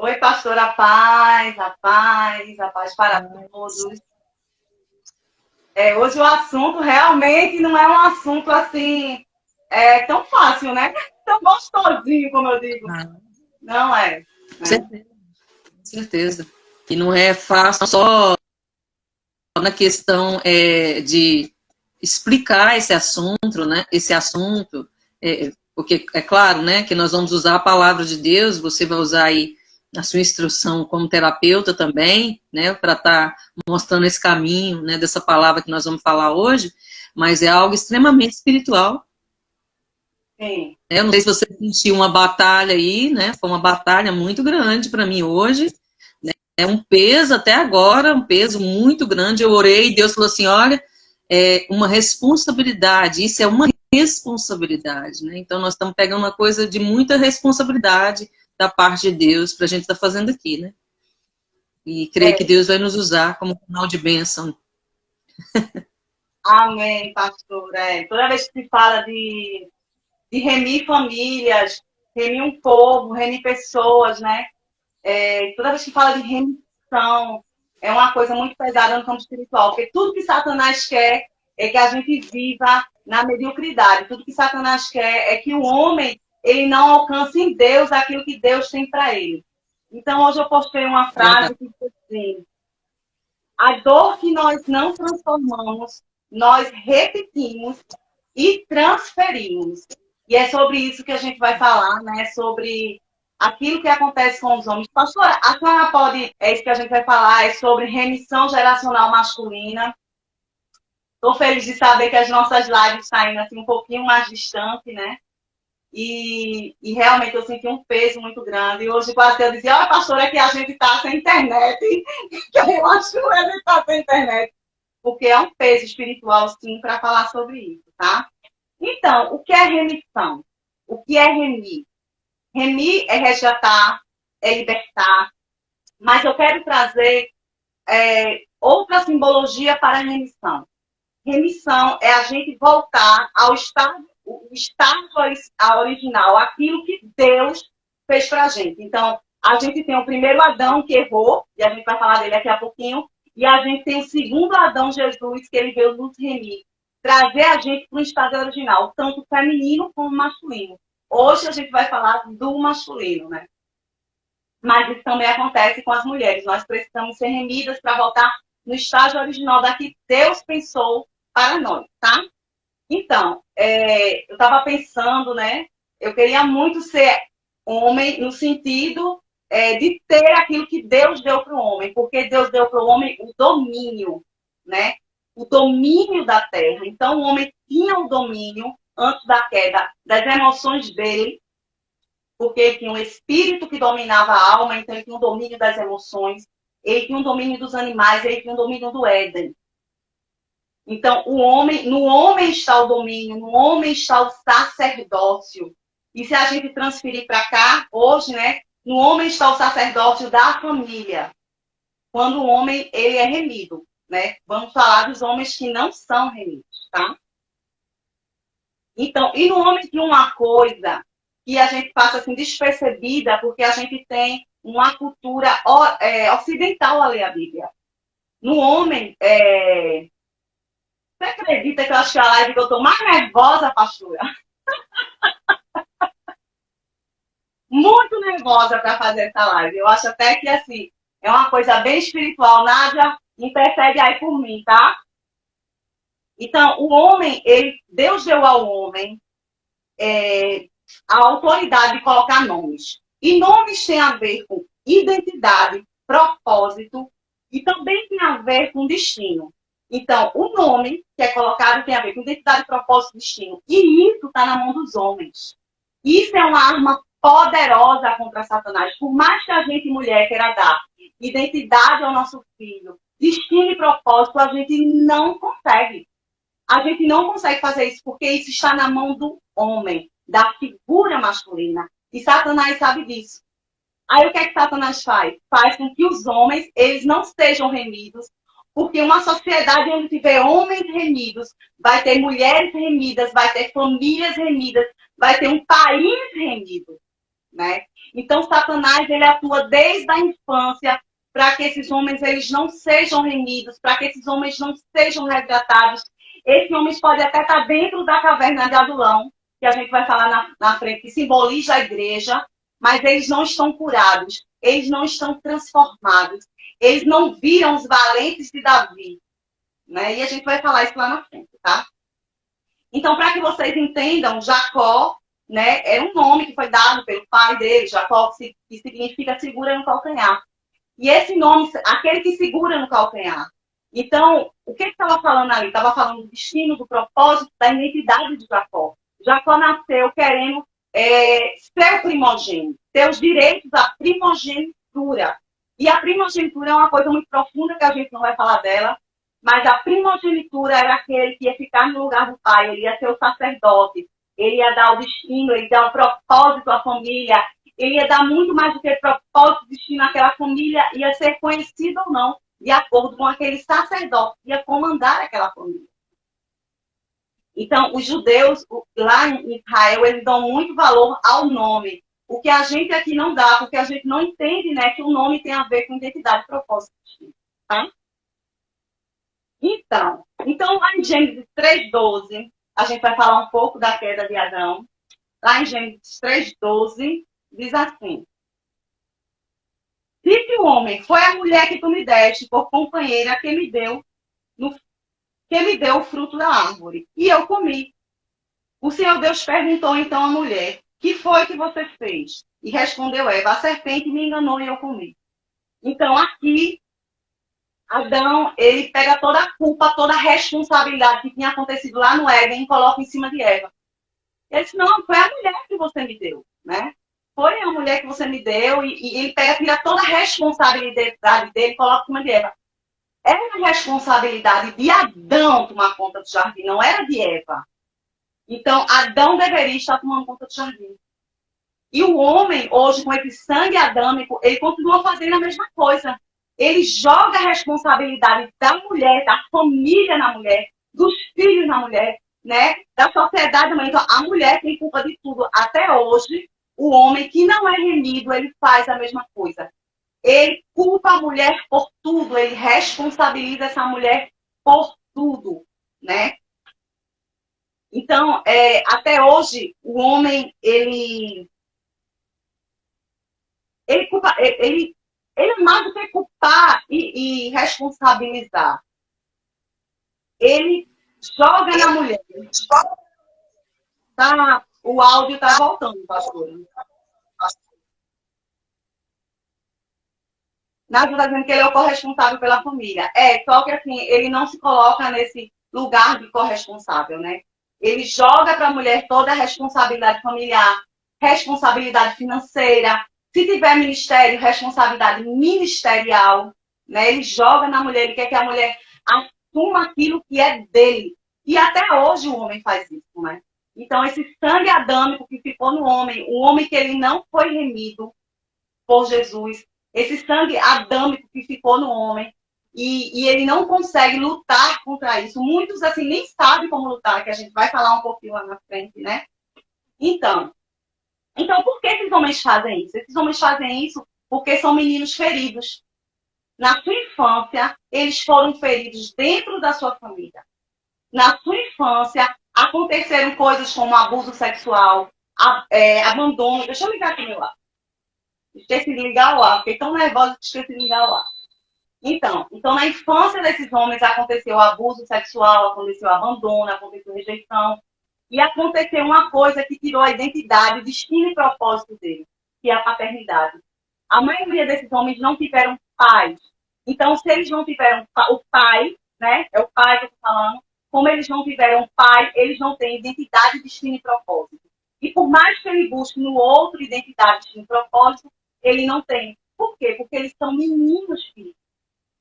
Oi, pastora, a paz para todos. Hoje o assunto realmente não é um assunto assim, tão fácil, né? Tão gostosinho, como eu digo. Ah, Não é, com né? certeza, com certeza. E não é fácil só na questão de explicar esse assunto, né? Esse assunto, porque é claro, né, que nós vamos usar a palavra de Deus, você vai usar aí a sua instrução como terapeuta também, né, para estar mostrando esse caminho, né, dessa palavra que nós vamos falar hoje, mas é algo extremamente espiritual. Sim. Eu não sei se você sentiu uma batalha aí, né? Foi uma batalha muito grande para mim hoje. É um peso até agora, um peso muito grande. Eu orei e Deus falou assim: olha, é uma responsabilidade, isso é uma responsabilidade, né? Então nós estamos pegando uma coisa de muita responsabilidade da parte de Deus para a gente estar fazendo aqui, né? E creio que É. Deus vai nos usar como canal de bênção. Amém, pastora. Toda vez que se fala de remir famílias, remir um povo, remir pessoas, né? Toda vez que fala de remissão, é uma coisa muito pesada no campo espiritual, porque tudo que Satanás quer é que a gente viva na mediocridade. Tudo que Satanás quer é que o homem ele não alcance em Deus aquilo que Deus tem para ele. Então, hoje eu postei uma frase Verdade. que diz assim: a dor que nós não transformamos, nós repetimos e transferimos. E é sobre isso que a gente vai falar, né? Sobre aquilo que acontece com os homens. Pastora, a senhora pode, é isso que a gente vai falar, é sobre remissão geracional masculina. Estou feliz de saber que as nossas lives estão indo assim, um pouquinho mais distante, né? E realmente eu senti um peso muito grande. E hoje quase eu dizia, olha, pastora, é que a gente está sem internet. Que eu acho que a gente está sem internet. Porque é um peso espiritual, sim, para falar sobre isso, tá? Então, o que é remissão? O que é remir? Remir é resgatar, é libertar. Mas eu quero trazer outra simbologia para a remissão. Remissão é a gente voltar ao estado, o estado original, aquilo que Deus fez para a gente. Então, a gente tem o primeiro Adão que errou, e a gente vai falar dele daqui a pouquinho, e a gente tem o segundo Adão, Jesus, que ele veio nos remir, trazer a gente para o estado original, tanto feminino como masculino. Hoje a gente vai falar do masculino, né? Mas isso também acontece com as mulheres. Nós precisamos ser remidas para voltar no estágio original da que Deus pensou para nós, tá? Então, eu estava pensando, né? Eu queria muito ser homem no sentido de ter aquilo que Deus deu para o homem, porque Deus deu para o homem o domínio, né? O domínio da terra. Então, o homem tinha o domínio, antes da queda, das emoções dele, porque ele tinha um espírito que dominava a alma, então ele tinha um domínio das emoções, ele tinha um domínio dos animais, ele tinha um domínio do Éden. Então, no homem está o domínio, no homem está o sacerdócio. E se a gente transferir para cá, hoje, né, no homem está o sacerdócio da família. Quando o homem ele é remido, né? Vamos falar dos homens que não são remidos, tá? Então, e no homem tem uma coisa que a gente passa assim despercebida, porque a gente tem uma cultura ocidental a ler a Bíblia. No homem, você acredita que eu acho que a live que eu estou mais nervosa, pastora? Muito nervosa para fazer essa live. Eu acho até que, assim, é uma coisa bem espiritual. Nádia, intercede aí por mim, tá? Então, o homem, Deus deu ao homem a autoridade de colocar nomes. E nomes têm a ver com identidade, propósito e também tem a ver com destino. Então, o nome que é colocado tem a ver com identidade, propósito e destino. E isso está na mão dos homens. Isso é uma arma poderosa contra Satanás. Por mais que a gente, mulher, queira dar identidade ao nosso filho, destino e propósito, a gente não consegue. A gente não consegue fazer isso porque isso está na mão do homem, da figura masculina. E Satanás sabe disso. Aí o que é que Satanás faz? Faz com que os homens, eles não sejam remidos, porque uma sociedade onde tiver homens remidos, vai ter mulheres remidas, vai ter famílias remidas, vai ter um país remido. né? Então, Satanás, ele atua desde a infância para que esses homens eles não sejam remidos, para que esses homens não sejam resgatados. Esses homens podem até estar dentro da caverna de Adulão, que a gente vai falar na frente, que simboliza a igreja, mas eles não estão curados, eles não estão transformados, eles não viram os valentes de Davi, né? E a gente vai falar isso lá na frente, tá? Então, para que vocês entendam, Jacó, né, é um nome que foi dado pelo pai dele, Jacó, que significa segura no calcanhar. E esse nome, aquele que segura no calcanhar. Então, o que estava falando ali? Estava falando do destino, do propósito, da identidade de Jacó. Jacó nasceu querendo ser o primogênito, ter os direitos à primogenitura. E a primogenitura é uma coisa muito profunda que a gente não vai falar dela, mas a primogenitura era aquele que ia ficar no lugar do pai, ele ia ser o sacerdote, ele ia dar o destino, ele ia dar o propósito à família, ele ia dar muito mais do que propósito, destino àquela família, ia ser conhecido ou não, de acordo com aquele sacerdote que ia comandar aquela família. Então, os judeus, lá em Israel, eles dão muito valor ao nome. O que a gente aqui não dá, porque a gente não entende, né, que o nome tem a ver com identidade, propósito, tá? Então, lá em Gênesis 3:12, a gente vai falar um pouco da queda de Adão. Lá em Gênesis 3:12, diz assim: disse o homem, foi a mulher que tu me deste por companheira que me deu o fruto da árvore. E eu comi. O Senhor Deus perguntou então à mulher, que foi que você fez? E respondeu Eva, a serpente me enganou e eu comi. Então, aqui, Adão, ele pega toda a culpa, toda a responsabilidade que tinha acontecido lá no Éden e coloca em cima de Eva. Ele disse, não, foi a mulher que você me deu, né? Foi a mulher que você me deu e ele tira toda a responsabilidade dele e coloca em cima de Eva. Era a responsabilidade de Adão tomar conta do jardim, não era de Eva. Então, Adão deveria estar tomando conta do jardim. E o homem, hoje, com esse sangue adâmico, ele continua fazendo a mesma coisa. Ele joga a responsabilidade da mulher, da família na mulher, dos filhos na mulher, né? Da sociedade na mulher. Então, a mulher tem culpa de tudo. Até hoje, o homem que não é remido, ele faz a mesma coisa. Ele culpa a mulher por tudo, ele responsabiliza essa mulher por tudo, né? Então, até hoje, o homem, ele é mais do que culpar e responsabilizar. Ele joga na mulher. Tá, o áudio está voltando, pastor. Nádia está dizendo que ele é o corresponsável pela família. Só que assim, ele não se coloca nesse lugar de corresponsável, né? Ele joga para a mulher toda a responsabilidade familiar, responsabilidade financeira. Se tiver ministério, responsabilidade ministerial, né? Ele joga na mulher, ele quer que a mulher assuma aquilo que é dele. E até hoje o homem faz isso, né? Então, esse sangue adâmico que ficou no homem, o homem que ele não foi remido por Jesus, esse sangue adâmico que ficou no homem, e ele não consegue lutar contra isso. Muitos, assim, nem sabem como lutar, que a gente vai falar um pouquinho lá na frente, né? Então, por que esses homens fazem isso? Esses homens fazem isso porque são meninos feridos. Na sua infância, eles foram feridos dentro da sua família. Na sua infância, aconteceram coisas como abuso sexual, abandono. Deixa eu ligar aqui meu ar. Esqueci de ligar o ar. Fiquei tão nervosa que esqueci de ligar o ar. Então, na infância desses homens aconteceu abuso sexual, aconteceu abandono, aconteceu rejeição. E aconteceu uma coisa que tirou a identidade, destino e propósito dele, que é a paternidade. A maioria desses homens não tiveram pais. Então, se eles não tiveram o pai, né? É o pai que eu estou falando. Como eles não tiveram pai, eles não têm identidade, destino e propósito. E por mais que ele busque no outro identidade, destino e propósito, ele não tem. Por quê? Porque eles são meninos feridos.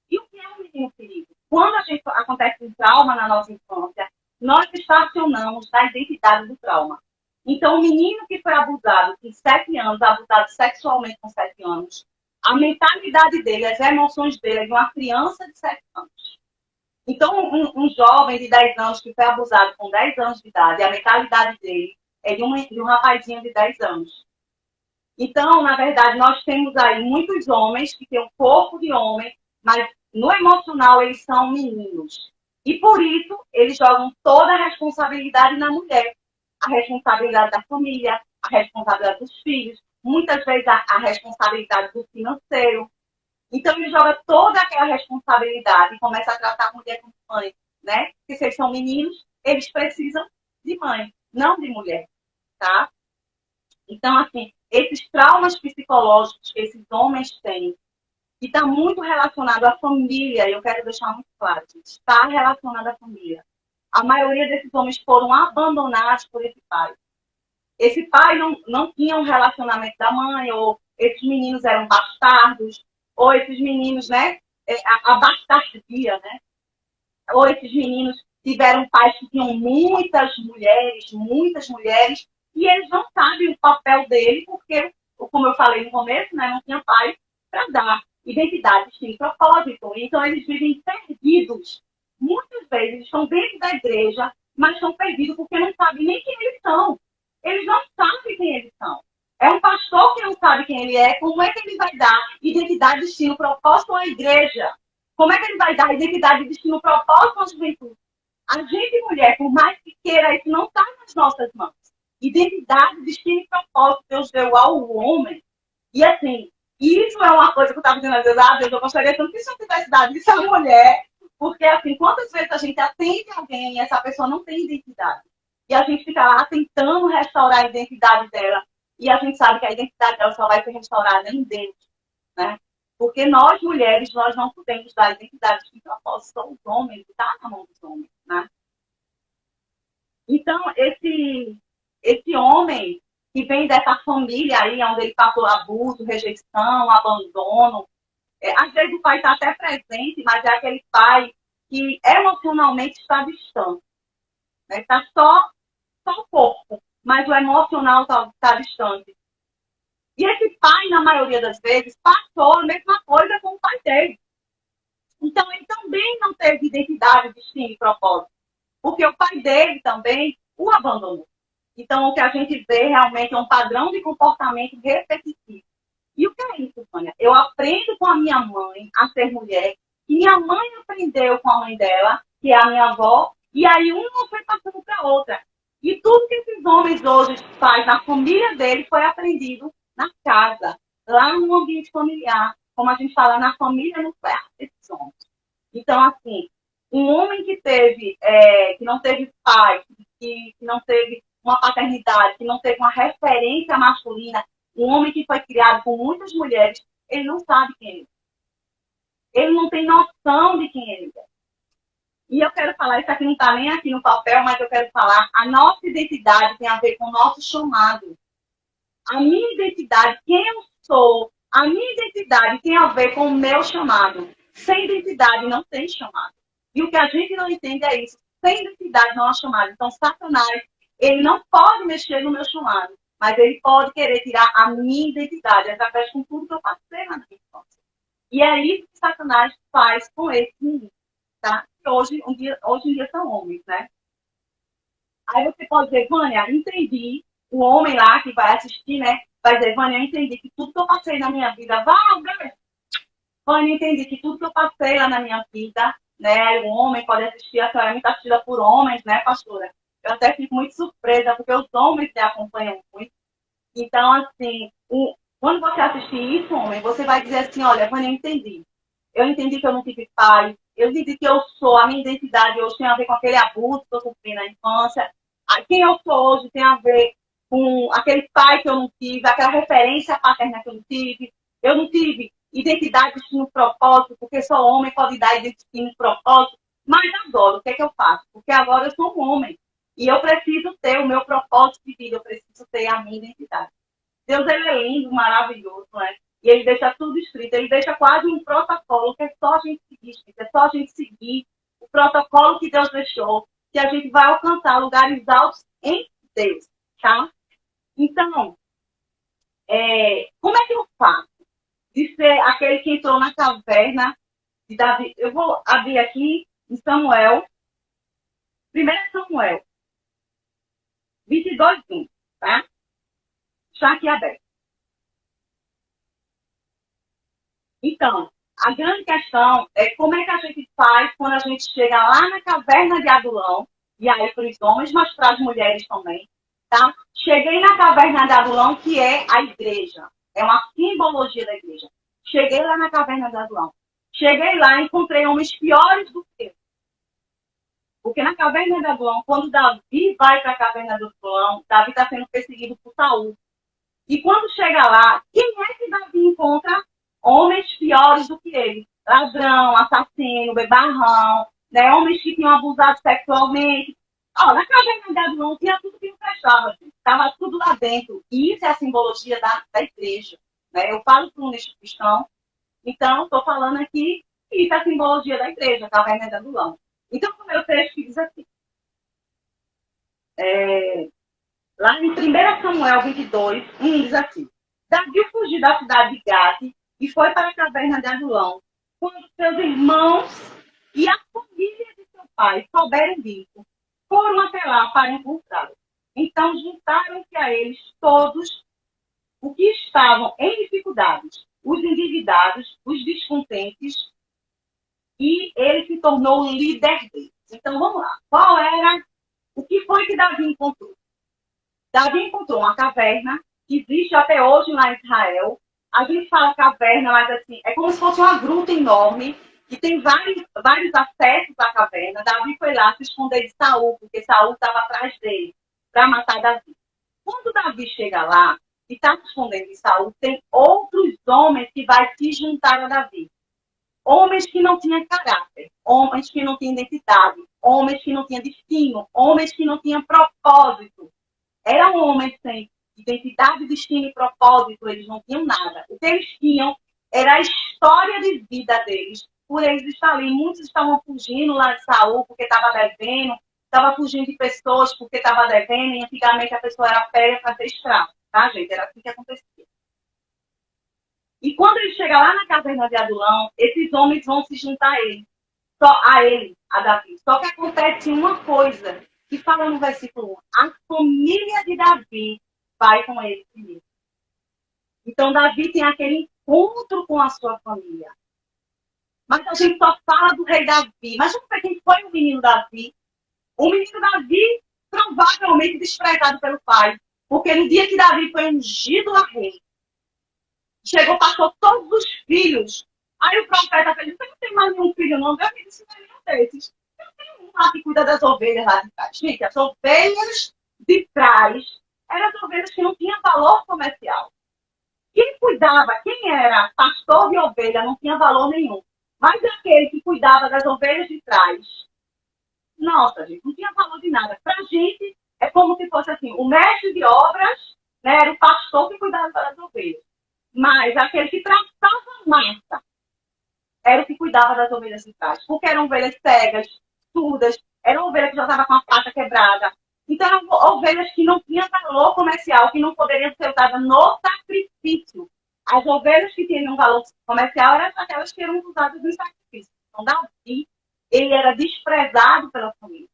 E o que é um menino ferido? Quando acontece um trauma na nossa infância, nós estacionamos na identidade do trauma. Então, o menino que foi abusado com 7 anos, abusado sexualmente com 7 anos, a mentalidade dele, as emoções dele é de uma criança de 7 anos. Então, um jovem de 10 anos que foi abusado com 10 anos de idade, a mentalidade dele é de um rapazinho de 10 anos. Então, na verdade, nós temos aí muitos homens que têm um corpo de homem, mas no emocional eles são meninos. E por isso, eles jogam toda a responsabilidade na mulher. A responsabilidade da família, a responsabilidade dos filhos, muitas vezes a responsabilidade do financeiro. Então, ele joga toda aquela responsabilidade e começa a tratar a mulher como mãe, né? Porque se eles são meninos, eles precisam de mãe, não de mulher, tá? Então, assim, esses traumas psicológicos que esses homens têm, que está muito relacionado à família, eu quero deixar muito claro, gente, está relacionado à família. A maioria desses homens foram abandonados por esse pai. Esse pai não tinha um relacionamento da mãe, ou esses meninos eram bastardos, ou esses meninos, né, a bastardia, né? Ou esses meninos tiveram pais que tinham muitas mulheres, e eles não sabem o papel dele, porque, como eu falei no começo, né, não tinha pai para dar identidade, sim, propósito. Então, eles vivem perdidos. Muitas vezes eles estão dentro da igreja, mas estão perdidos porque não sabem nem quem eles são. Eles não sabem quem eles são. É um pastor que não sabe quem ele é, como é que ele vai dar identidade, destino, propósito à igreja? Como é que ele vai dar identidade, destino, propósito à juventude? A gente, mulher, por mais que queira, isso não está nas nossas mãos. Identidade, destino e propósito Deus deu ao homem. E assim, isso é uma coisa que eu estava dizendo às vezes, Deus, eu gostaria tanto que isso eu tivesse dado isso à mulher, porque assim, quantas vezes a gente atende alguém e essa pessoa não tem identidade? E a gente fica lá tentando restaurar a identidade dela, e a gente sabe que a identidade dela só vai ser restaurada em Deus, né? Porque nós, mulheres, nós não podemos dar identidade de propósito, só os homens, está na mão dos homens, né? Então, esse homem que vem dessa família aí, onde ele passou abuso, rejeição, abandono, às vezes o pai está até presente, mas é aquele pai que emocionalmente está distante, né? Está só o corpo, mas o emocional está distante. E esse pai, na maioria das vezes, passou a mesma coisa com o pai dele. Então, ele também não teve identidade, destino e propósito, porque o pai dele também o abandonou. Então, o que a gente vê realmente é um padrão de comportamento repetitivo. E o que é isso, Sônia? Eu aprendo com a minha mãe a ser mulher, e minha mãe aprendeu com a mãe dela, que é a minha avó, e aí uma foi passando para a outra. E tudo que esses homens hoje fazem na família deles foi aprendido na casa, lá no ambiente familiar, como a gente fala, na família nuclear desses homens. Então, assim, um homem que não teve pai, que não teve uma paternidade, que não teve uma referência masculina, um homem que foi criado por muitas mulheres, ele não sabe quem ele é. Ele não tem noção de quem ele é. E eu quero falar, isso aqui não está nem aqui no papel, mas eu quero falar, a nossa identidade tem a ver com o nosso chamado. A minha identidade, quem eu sou, a minha identidade tem a ver com o meu chamado. Sem identidade não tem chamado. E o que a gente não entende é isso. Sem identidade não há chamado. Então, Satanás, ele não pode mexer no meu chamado, mas ele pode querer tirar a minha identidade através de tudo que eu passei na minha infância. E é isso que Satanás faz com esse menino, tá? Hoje em dia são homens, né? Aí você pode dizer, Vânia, entendi. O homem lá que vai assistir, né? Vai dizer, Vânia, eu entendi que tudo que eu passei na minha vida, Vânia, eu entendi que tudo que eu passei lá na minha vida, né? O homem pode assistir, a senhora é muito assistida por homens, né, pastora? Eu até fico muito surpresa, porque os homens se acompanham muito. Então, assim, quando você assistir isso, homem, você vai dizer assim, olha, Vânia, eu entendi. Eu entendi que eu não tive pai, eu entendi que eu sou, a minha identidade hoje tem a ver com aquele abuso que eu sofri na infância, quem eu sou hoje tem a ver com aquele pai que eu não tive, aquela referência paterna que eu não tive identidade, destino, propósito, porque só homem pode dar destino, propósito, mas agora, o que é que eu faço? Porque agora eu sou um homem, e eu preciso ter o meu propósito de vida, eu preciso ter a minha identidade. Deus, ele é lindo, maravilhoso, né? E ele deixa tudo escrito, ele deixa quase um protocolo que é só a gente seguir, é só a gente seguir o protocolo que Deus deixou, que a gente vai alcançar lugares altos em Deus, tá? Então, como é que eu faço de ser aquele que entrou na caverna de Davi? Eu vou abrir aqui em Samuel, 1 Samuel 22:1, tá? Está aqui aberto. Então, a grande questão é como é que a gente faz quando a gente chega lá na caverna de Adulão, e aí para os homens, mas para as mulheres também, tá? Cheguei na caverna de Adulão, que é a igreja, é uma simbologia da igreja. Cheguei lá na caverna de Adulão. Cheguei lá e encontrei homens piores do que eu. Porque na caverna de Adulão, quando Davi vai para a caverna do Adulão, Davi está sendo perseguido por Saul. E quando chega lá, quem é que Davi encontra? Homens piores do que ele. Ladrão, assassino, bebarrão, né? Homens que tinham abusado sexualmente. Ó, na caverna de Adulão tinha tudo que não prestava, estava tudo lá dentro. E isso é a simbologia da igreja. Né? Eu falo para um nicho cristão, então estou falando aqui que isso é a simbologia da igreja, a caverna de Adulão. Então, o meu texto diz assim, lá em 1 Samuel 22, diz assim, Davi fugiu da cidade de Gate e foi para a caverna de Adulão, quando seus irmãos e a família de seu pai souberam disso, foram até lá para encontrá-lo. Então juntaram-se a eles todos os que estavam em dificuldades, os endividados, os descontentes, e ele se tornou o líder deles. Então vamos lá. O que foi que Davi encontrou? Davi encontrou uma caverna que existe até hoje lá em Israel. A gente fala caverna, mas assim, é como se fosse uma gruta enorme, que tem vários acessos à caverna. Davi foi lá se esconder de Saul, porque Saul estava atrás dele, para matar Davi. Quando Davi chega lá e está se escondendo de Saul, tem outros homens que vai se juntar a Davi. Homens que não tinham caráter, homens que não tinham identidade, homens que não tinham destino, homens que não tinham propósito. Eram homens sem identidade, destino e propósito, eles não tinham nada. O que eles tinham era a história de vida deles. Por eles estarem, muitos estavam fugindo lá de Saul porque estava devendo, estava fugindo de pessoas porque estava devendo, e antigamente a pessoa era pega para ser escrava, tá, gente? Era assim que acontecia. E quando ele chega lá na caverna de Adulão, esses homens vão se juntar a ele, a Davi. Só que acontece uma coisa, que fala no versículo 1, a família de Davi vai com ele primeiro. Então, Davi tem aquele encontro com a sua família. Mas a gente só fala do rei Davi. Mas vamos ver quem foi o menino Davi. O menino Davi, provavelmente desprezado pelo pai. Porque no dia que Davi foi ungido a rei, chegou, passou todos os filhos. Aí o profeta fez, você não tem mais nenhum filho, não? Eu disse, não é nenhum desses. Eu tenho um lá que cuida das ovelhas lá de trás. Gente, as ovelhas de trás eram as ovelhas que não tinham valor comercial. Quem cuidava, quem era pastor de ovelha, não tinha valor nenhum. Mas aquele que cuidava das ovelhas de trás, nossa, gente, não tinha valor de nada. Pra gente, é como se fosse assim, o mestre de obras, né, era o pastor que cuidava das ovelhas. Mas aquele que tratava a massa era o que cuidava das ovelhas de trás. Porque eram ovelhas cegas, surdas, eram ovelhas que já estavam com a pata quebrada. Então, eram ovelhas que não tinham valor comercial, que não poderiam ser usadas no sacrifício. As ovelhas que tinham valor comercial eram aquelas que eram usadas no sacrifício. Então, Davi, ele era desprezado pela família.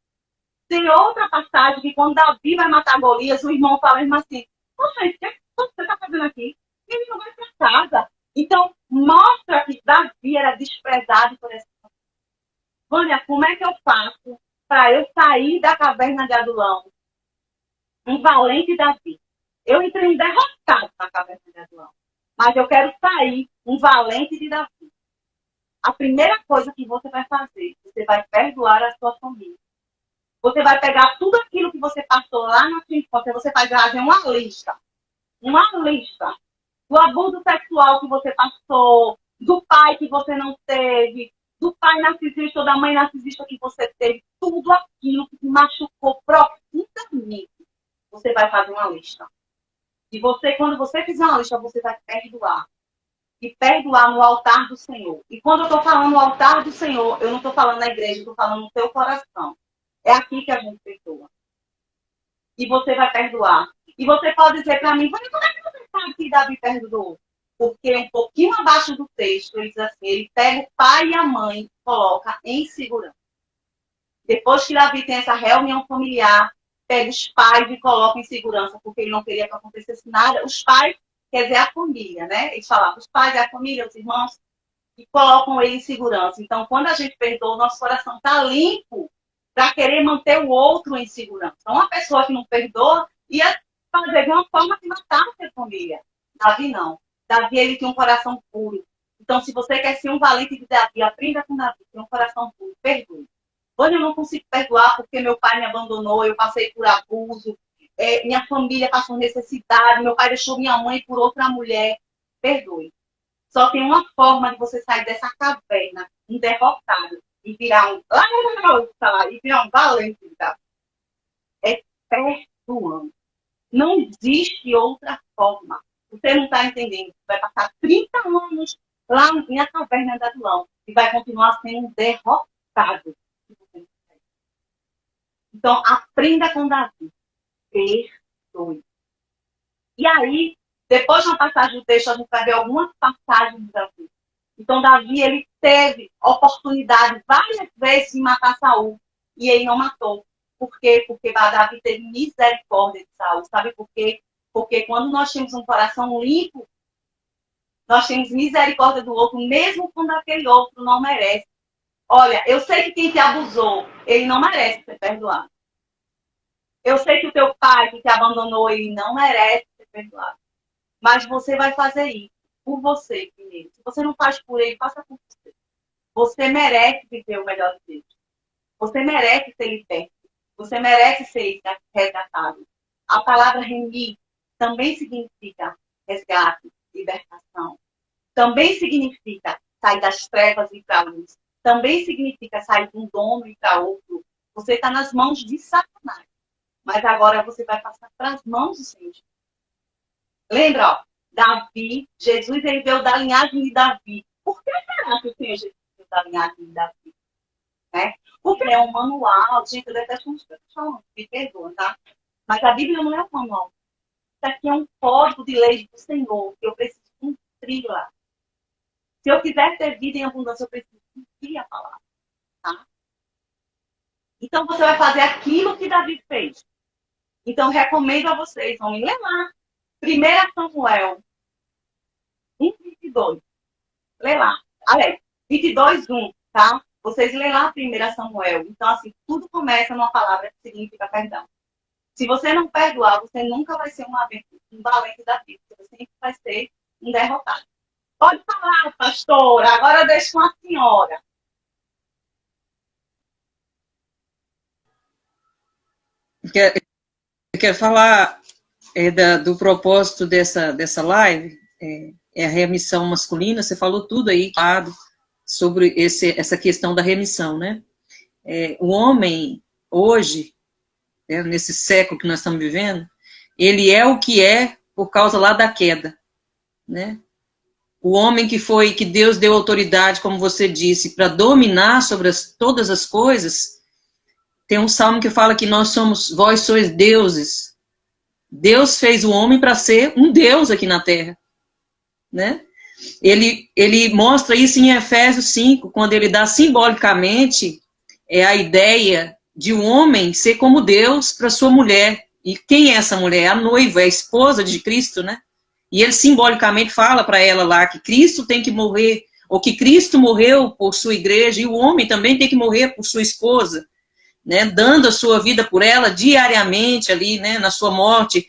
Tem outra passagem que quando Davi vai matar Golias, o irmão fala assim, poxa, o que você está fazendo aqui? Ele não vai para casa. Então, mostra que Davi era desprezado por essa família. Vânia, como é que eu faço para eu sair da caverna de Adulão? Um valente Davi. Eu entrei derrotado na caverna de Adulão. Mas eu quero sair um valente de Davi. A primeira coisa que você vai fazer, você vai perdoar a sua família. Você vai pegar tudo aquilo que você passou lá na sua infância, você vai fazer uma lista. Uma lista. Do abuso sexual que você passou, do pai que você não teve, do pai narcisista ou da mãe narcisista que você teve, tudo aquilo que te machucou profundamente, você vai fazer uma lista. E você, quando você fizer uma lista, você vai perdoar. E perdoar no altar do Senhor. E quando eu estou falando no altar do Senhor, eu não estou falando na igreja, eu estou falando no teu coração. É aqui que a gente perdoa. E você vai perdoar. E você pode dizer para mim, como é que você sabe que Davi perdoou? Porque um pouquinho abaixo do texto, ele diz assim, ele pega o pai e a mãe e coloca em segurança. Depois que Davi tem essa reunião familiar, pega os pais e coloca em segurança, porque ele não queria que acontecesse nada. Os pais, quer dizer, a família, né? Eles falavam, os pais, a família, os irmãos. e colocam ele em segurança. Então, quando a gente perdoa, o nosso coração está limpo para querer manter o outro em segurança. Então, uma pessoa que não perdoa ia fazer de uma forma que matasse a família. Davi não. Davi, ele tinha um coração puro. Então, se você quer ser um valente de Davi, aprenda com Davi, tem um coração puro, perdoe. Hoje eu não consigo perdoar porque meu pai me abandonou, eu passei por abuso, minha família passou necessidade, meu pai deixou minha mãe por outra mulher. Perdoe. Só tem uma forma de você sair dessa caverna, um derrotado, e virar e virar um valente. Tá? É perdoando. Não existe outra forma. Você não está entendendo. Você vai passar 30 anos lá na caverna da Adulão e vai continuar sendo um derrotado. Então, aprenda com Davi. Perdoe. E aí, depois de uma passagem do texto, a gente vai ver algumas passagens de Davi. Então, Davi, ele teve oportunidade várias vezes de matar Saul. E ele não matou. Por quê? Porque Davi teve misericórdia de Saul. Sabe por quê? Porque quando nós temos um coração limpo, nós temos misericórdia do outro, mesmo quando aquele outro não merece. Olha, eu sei que quem te abusou, ele não merece ser perdoado. Eu sei que o teu pai que te abandonou, ele não merece ser perdoado. Mas você vai fazer isso por você primeiro. Se você não faz por ele, faça por você. Você merece viver o melhor de Deus. Você merece ser liberto. Você merece ser resgatado. A palavra remir também significa resgate, libertação. Também significa sair das trevas e para a luz. Também significa sair de um dono e para outro. Você está nas mãos de Satanás. Mas agora você vai passar para as mãos do Senhor. Lembra, ó, Davi, Jesus, ele veio da linhagem de Davi. Por que será que o Senhor Jesus veio da linhagem de Davi? Né? Porque é um manual. Gente, eu detesto uns que eu estou falando, me perdoa, tá? Mas a Bíblia não é um manual. Isso aqui é um código de leis do Senhor, que eu preciso cumpri-la. Se eu quiser ter vida em abundância, eu preciso cumprir a palavra. Tá? Então, você vai fazer aquilo que Davi fez. Então, recomendo a vocês, vão ler lá. 1 Samuel 1:22. Lê lá. Aliás, 22:1, tá? Vocês lê lá 1 Samuel. Então, assim, tudo começa numa palavra que significa perdão. Se você não perdoar, você nunca vai ser um valente da vida. Você sempre vai ser um derrotado. Pode falar, pastora. Agora deixa com a senhora. Eu quero falar do propósito dessa live, a remissão masculina. Você falou tudo aí, claro, sobre essa questão da remissão, né? O homem, hoje, nesse século que nós estamos vivendo, ele é o que é por causa lá da queda, né? O homem que Deus deu autoridade, como você disse, para dominar sobre todas as coisas. Tem um salmo que fala que vós sois deuses. Deus fez o homem para ser um Deus aqui na Terra, né? Ele mostra isso em Efésios 5, quando ele dá simbolicamente a ideia de um homem ser como Deus para sua mulher. E quem é essa mulher? A noiva, a esposa de Cristo, né? E ele simbolicamente fala para ela lá que Cristo tem que morrer, ou que Cristo morreu por sua igreja, e o homem também tem que morrer por sua esposa, né? Dando a sua vida por ela diariamente ali, né? Na sua morte,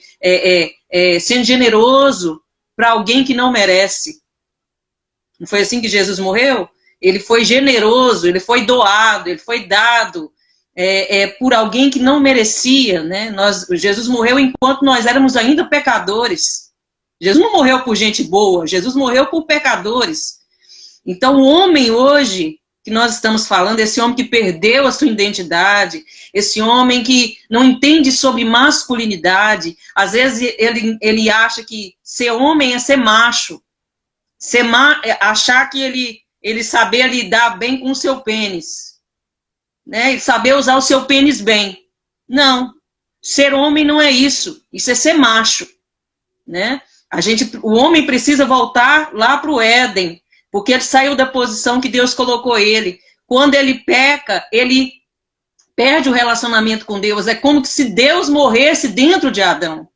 sendo generoso para alguém que não merece. Não foi assim que Jesus morreu? Ele foi generoso, ele foi doado, ele foi dado por alguém que não merecia, né? Jesus morreu enquanto nós éramos ainda pecadores. Jesus não morreu por gente boa, Jesus morreu por pecadores. Então, o homem hoje, que nós estamos falando, esse homem que perdeu a sua identidade, esse homem que não entende sobre masculinidade, às vezes ele acha que ser homem é ser macho, achar que ele saber lidar bem com o seu pênis, né? Saber usar o seu pênis bem. Não, ser homem não é isso é ser macho, né? O homem precisa voltar lá para o Éden, porque ele saiu da posição que Deus colocou ele. Quando ele peca, ele perde o relacionamento com Deus. É como se Deus morresse dentro de Adão.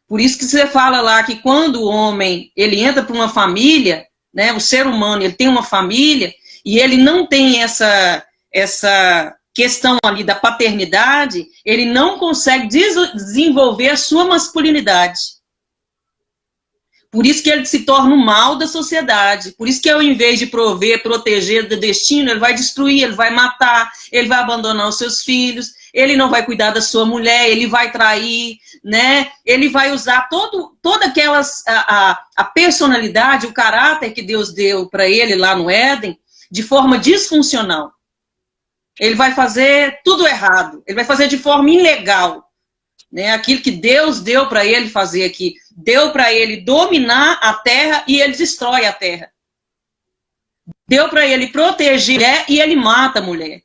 Por isso que você fala lá que quando o homem ele entra para uma família, né? O ser humano, ele tem uma família e ele não tem essa questão ali da paternidade, ele não consegue desenvolver a sua masculinidade. Por isso que ele se torna o mal da sociedade. Por isso que ao invés de prover, proteger do destino, ele vai destruir, ele vai matar, ele vai abandonar os seus filhos, ele não vai cuidar da sua mulher, ele vai trair, né? Ele vai usar toda aquelas a personalidade, o caráter que Deus deu para ele lá no Éden, de forma disfuncional. Ele vai fazer tudo errado, ele vai fazer de forma ilegal, né? Aquilo que Deus deu para ele fazer aqui, deu para ele dominar a terra e ele destrói a terra. Deu para ele proteger a mulher e ele mata a mulher.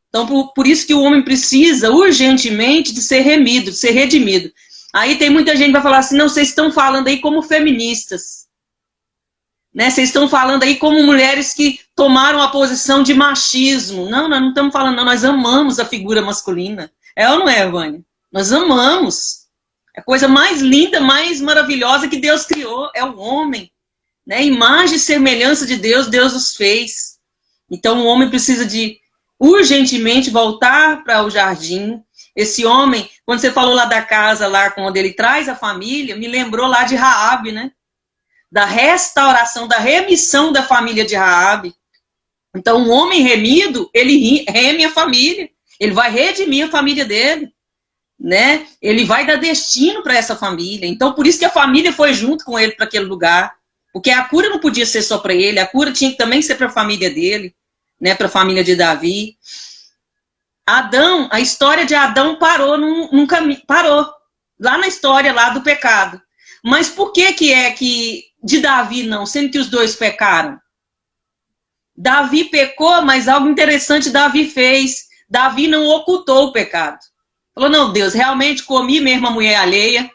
Então, por isso que o homem precisa urgentemente de ser remido, de ser redimido. Aí tem muita gente que vai falar assim, não, vocês estão falando aí como feministas. Né? Vocês estão falando aí como mulheres que tomaram a posição de machismo. Não, nós não estamos falando, não. Nós amamos a figura masculina. É ou não é, Vânia? Nós amamos. É a coisa mais linda, mais maravilhosa que Deus criou. É o homem. Né? Imagem e semelhança de Deus, Deus os fez. Então o homem precisa de urgentemente voltar para o jardim. Esse homem, quando você falou lá da casa, lá quando ele traz a família, me lembrou lá de Raabe, né? Da restauração, da remissão da família de Raabe. Então, um homem remido, ele reme a família. Ele vai redimir a família dele. Né? Ele vai dar destino para essa família. Então, por isso que a família foi junto com ele para aquele lugar. Porque a cura não podia ser só para ele. A cura tinha que também ser para a família dele. Né? Para a família de Davi. Adão, a história de Adão parou num caminho. Parou. Lá na história lá do pecado. Mas por que é que de Davi não, sendo que os dois pecaram? Davi pecou, mas algo interessante Davi fez. Davi não ocultou o pecado. Falou, não, Deus, realmente comi mesmo a mulher alheia,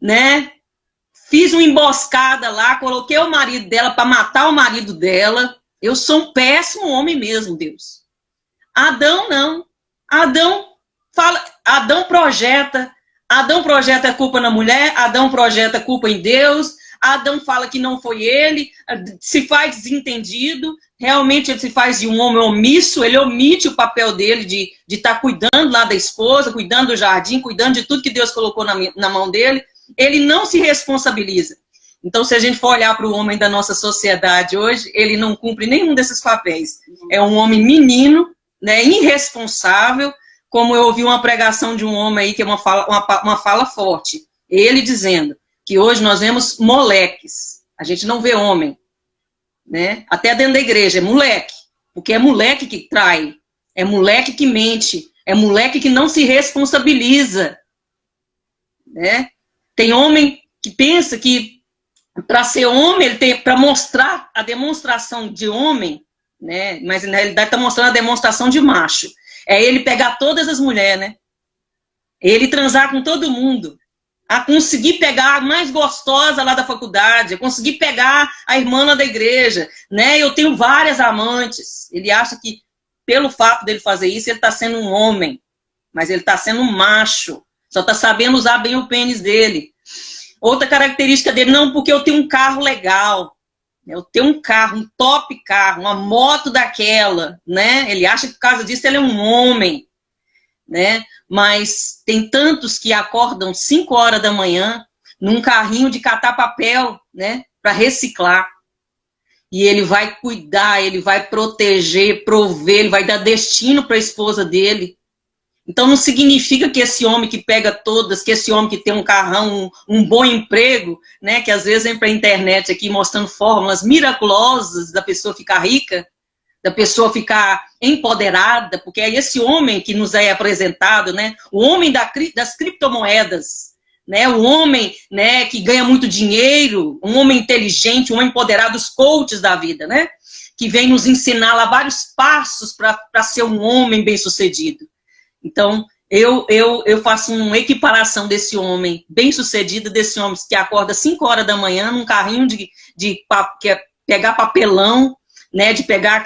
né? Fiz uma emboscada lá, coloquei o marido dela para matar o marido dela. Eu sou um péssimo homem mesmo, Deus. Adão não. Adão projeta a culpa na mulher, Adão projeta a culpa em Deus, Adão fala que não foi ele, se faz desentendido, realmente ele se faz de um homem omisso, ele omite o papel dele de estar cuidando lá da esposa, cuidando do jardim, cuidando de tudo que Deus colocou na mão dele, ele não se responsabiliza. Então, se a gente for olhar para o homem da nossa sociedade hoje, ele não cumpre nenhum desses papéis. É um homem menino, né, irresponsável, como eu ouvi uma pregação de um homem aí, que é uma fala forte. Ele dizendo que hoje nós vemos moleques. A gente não vê homem. Né? Até dentro da igreja, é moleque. Porque é moleque que trai. É moleque que mente. É moleque que não se responsabiliza. Né? Tem homem que pensa que para ser homem, ele tem para mostrar a demonstração de homem, né? Mas na realidade está mostrando a demonstração de macho. É ele pegar todas as mulheres, né? Ele transar com todo mundo. A conseguir pegar a mais gostosa lá da faculdade, a conseguir pegar a irmã lá da igreja, né? Eu tenho várias amantes. Ele acha que, pelo fato dele fazer isso, ele está sendo um homem. Mas ele está sendo um macho. Só está sabendo usar bem o pênis dele. Outra característica dele, não, porque eu tenho um carro legal. Eu tenho um carro, um top carro, uma moto daquela, né? Ele acha que por causa disso ele é um homem, né? Mas tem tantos que acordam 5 horas da manhã num carrinho de catar papel, né? Para reciclar. E ele vai cuidar, ele vai proteger, prover, ele vai dar destino para a esposa dele. Então não significa que esse homem que pega todas, que esse homem que tem um carrão, um bom emprego, né, que às vezes vem para a internet aqui mostrando fórmulas miraculosas da pessoa ficar rica, da pessoa ficar empoderada, porque é esse homem que nos é apresentado, né, o homem das criptomoedas, né, o homem, né, que ganha muito dinheiro, um homem inteligente, um homem empoderado, os coaches da vida, né, que vem nos ensinar lá vários passos para ser um homem bem-sucedido. Então, eu faço uma equiparação desse homem bem-sucedido, desse homem que acorda 5 horas da manhã num carrinho de pegar papelão, né, de pegar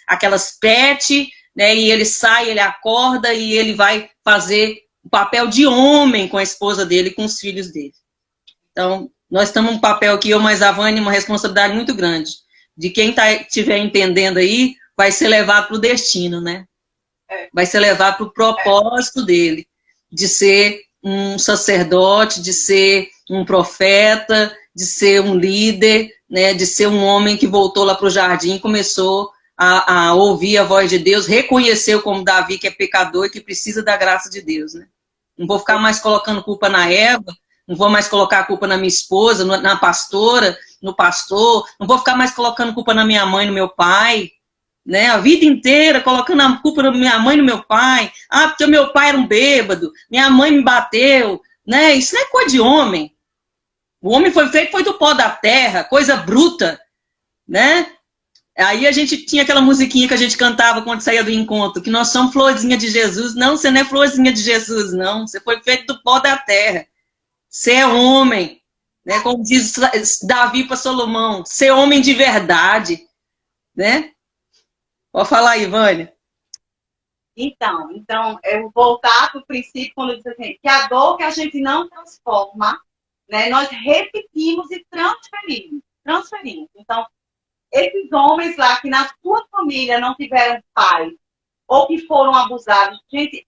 aquelas pet, né, e ele sai, ele acorda e ele vai fazer o papel de homem com a esposa dele, com os filhos dele. Então, nós estamos um papel aqui, eu mais a Vânia, uma responsabilidade muito grande. De quem estiver entendendo aí, vai ser levado para o destino, né? Vai ser levado para o propósito dele, de ser um sacerdote, de ser um profeta, de ser um líder, né, de ser um homem que voltou lá para o jardim, começou a ouvir a voz de Deus, reconheceu como Davi que é pecador e que precisa da graça de Deus, né? Não vou ficar mais colocando culpa na Eva, não vou mais colocar a culpa na minha esposa, na pastora, no pastor, não vou ficar mais colocando culpa na minha mãe, no meu pai, né? A vida inteira colocando a culpa na minha mãe e no meu pai. Ah, porque o meu pai era um bêbado, minha mãe me bateu, né? Isso não é coisa de homem. O homem foi feito, foi do pó da terra, coisa bruta, né? Aí a gente tinha aquela musiquinha que a gente cantava quando saía do encontro, que nós somos florzinha de Jesus. Não, você não é florzinha de Jesus, não. Você foi feito do pó da terra. Você é homem, né? Como diz Davi para Salomão, ser homem de verdade, né? Pode falar aí, Vânia. Então, eu vou voltar para o princípio, quando eu disse assim, que a dor que a gente não transforma, né, nós repetimos e transferimos. Então, esses homens lá que na sua família não tiveram pai, ou que foram abusados, gente,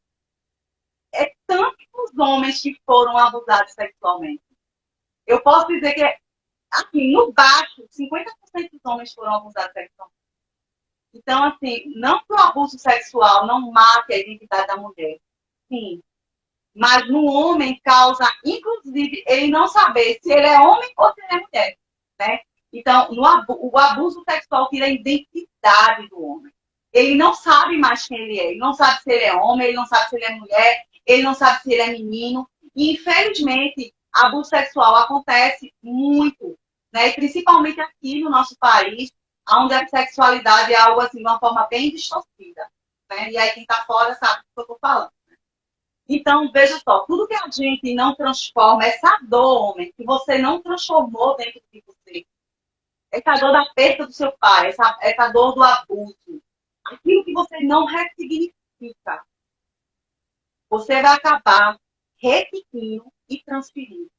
é tantos homens que foram abusados sexualmente. Eu posso dizer que, assim, no baixo, 50% dos homens foram abusados sexualmente. Então, assim, não que o abuso sexual não mate a identidade da mulher, sim, mas no homem causa, inclusive, ele não saber se ele é homem ou se ele é mulher, né? Então, o abuso sexual tira a identidade do homem. Ele não sabe mais quem ele é. Ele não sabe se ele é homem, ele não sabe se ele é mulher, ele não sabe se ele é menino. E, infelizmente, abuso sexual acontece muito, né? E principalmente aqui no nosso país, onde a sexualidade é algo assim, de uma forma bem distorcida, né? E aí quem está fora sabe do que eu estou falando. Então, veja só, tudo que a gente não transforma, essa dor, homem, que você não transformou dentro de você, essa dor da perda do seu pai, essa dor do abuso, aquilo que você não ressignifica, você vai acabar repetindo e transferindo.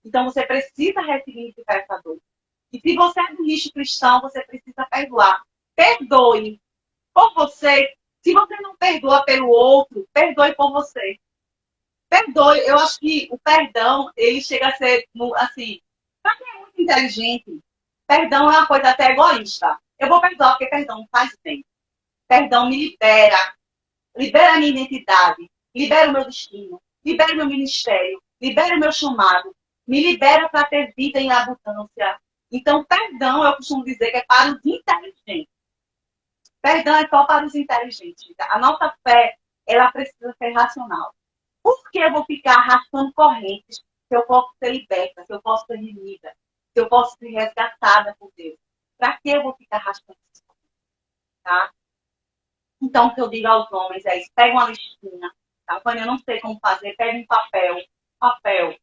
Então, você precisa ressignificar essa dor. E se você é do nicho cristão, você precisa perdoar. Perdoe por você. Se você não perdoa pelo outro, perdoe por você. Perdoe. Eu acho que o perdão, ele chega a ser, assim, para quem é muito inteligente, perdão é uma coisa até egoísta. Eu vou perdoar porque perdão faz bem. Perdão me libera. Libera a minha identidade. Libera o meu destino. Libera o meu ministério. Libera o meu chamado. Me libera para ter vida em abundância. Então, perdão, eu costumo dizer que é para os inteligentes. Perdão é só para os inteligentes. A nossa fé, ela precisa ser racional. Por que eu vou ficar arrastando correntes se eu posso ser liberta, se eu posso ser remida, se eu posso ser resgatada por Deus? Para que eu vou ficar arrastando essas correntes? Tá? Então, o que eu digo aos homens é isso. Pega uma listinha. Tá? Quando eu não sei como fazer, pega um papel.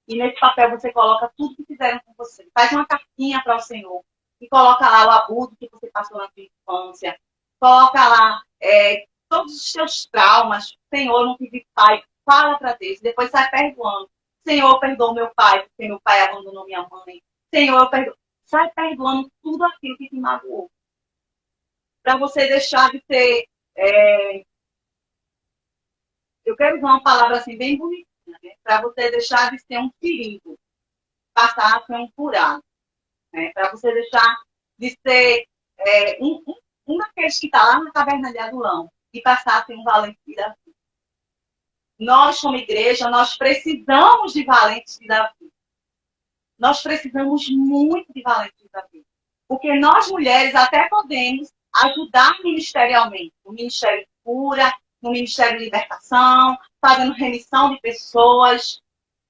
E nesse papel você coloca tudo que fizeram com você. Faz uma cartinha para o Senhor. E coloca lá o abuso que você passou na sua infância. Coloca lá todos os seus traumas. Senhor, eu não tive pai. Fala para Deus. Depois sai perdoando. Senhor, perdoa meu pai, porque meu pai abandonou minha mãe. Senhor, eu perdoo. Sai perdoando tudo aquilo que te magoou. Para você deixar de ser... Eu quero usar uma palavra assim bem bonita. Para você deixar de ser um ferido, passar a ser um curado. Né? Para você deixar de ser um daqueles que está lá na caverna de Adulão e passar a ser um valente de Davi. Nós, como igreja, nós precisamos de valentes de Davi. Nós precisamos muito de valentes de Davi. Porque nós, mulheres, até podemos ajudar ministerialmente. No Ministério de Cura, no Ministério de Libertação, fazendo remissão de pessoas.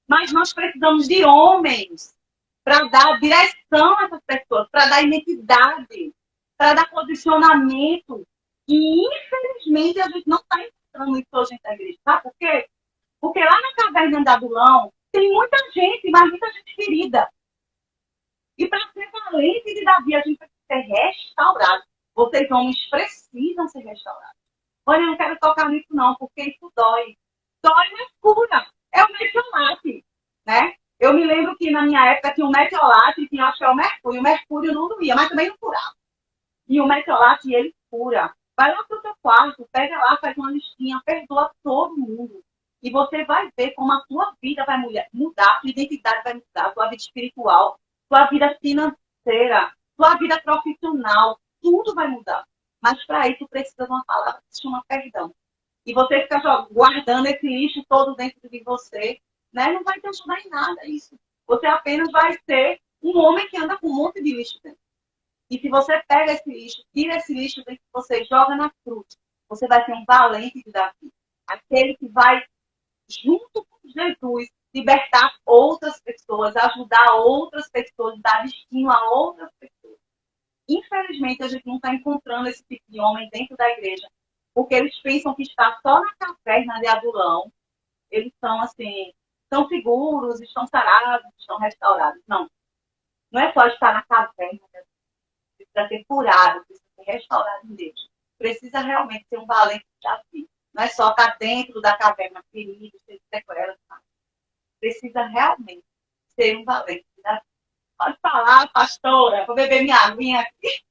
Mas nós precisamos de homens para dar direção a essas pessoas, para dar identidade, para dar posicionamento. E, infelizmente, a gente não está encontrando isso hoje na igreja. Sabe por quê? Porque lá na caverna de Adulão tem muita gente, mas muita gente querida. E para ser valente de Davi, a gente precisa ser restaurado. Vocês, homens, precisam ser restaurados. Olha, eu não quero tocar nisso não, porque isso dói. Dói, mas cura. É o metiolate, né? Eu me lembro que na minha época tinha um metiolate e tinha, acho que é o mercúrio. O mercúrio não doía, mas também não curava. E o metiolate, ele cura. Vai lá pro teu quarto, pega lá, faz uma listinha, perdoa todo mundo. E você vai ver como a tua vida vai mudar, a tua identidade vai mudar, a tua vida espiritual, tua vida financeira, tua vida profissional, tudo vai mudar. Mas para isso precisa de uma palavra que se chama perdão. E você ficar guardando esse lixo todo dentro de você, né? Não vai te ajudar em nada isso. Você apenas vai ser um homem que anda com um monte de lixo dentro. E se você pega esse lixo, tira esse lixo dentro de você e joga na cruz, você vai ser um valente de Davi. Aquele que vai, junto com Jesus, libertar outras pessoas, ajudar outras pessoas, dar destino a outras pessoas. Infelizmente, a gente não está encontrando esse tipo de homem dentro da igreja, porque eles pensam que está só na caverna de Adulão. Eles são assim, estão seguros, estão sarados, estão restaurados. Não. Não é só estar na caverna, precisa ser curado, precisa ser restaurado em Deus. Precisa realmente ser um valente desafio. Não é só estar dentro da caverna, ferido, sem sequelas. Precisa realmente ser um valente desafio. Pode falar, pastora, vou beber minha aguinha aqui.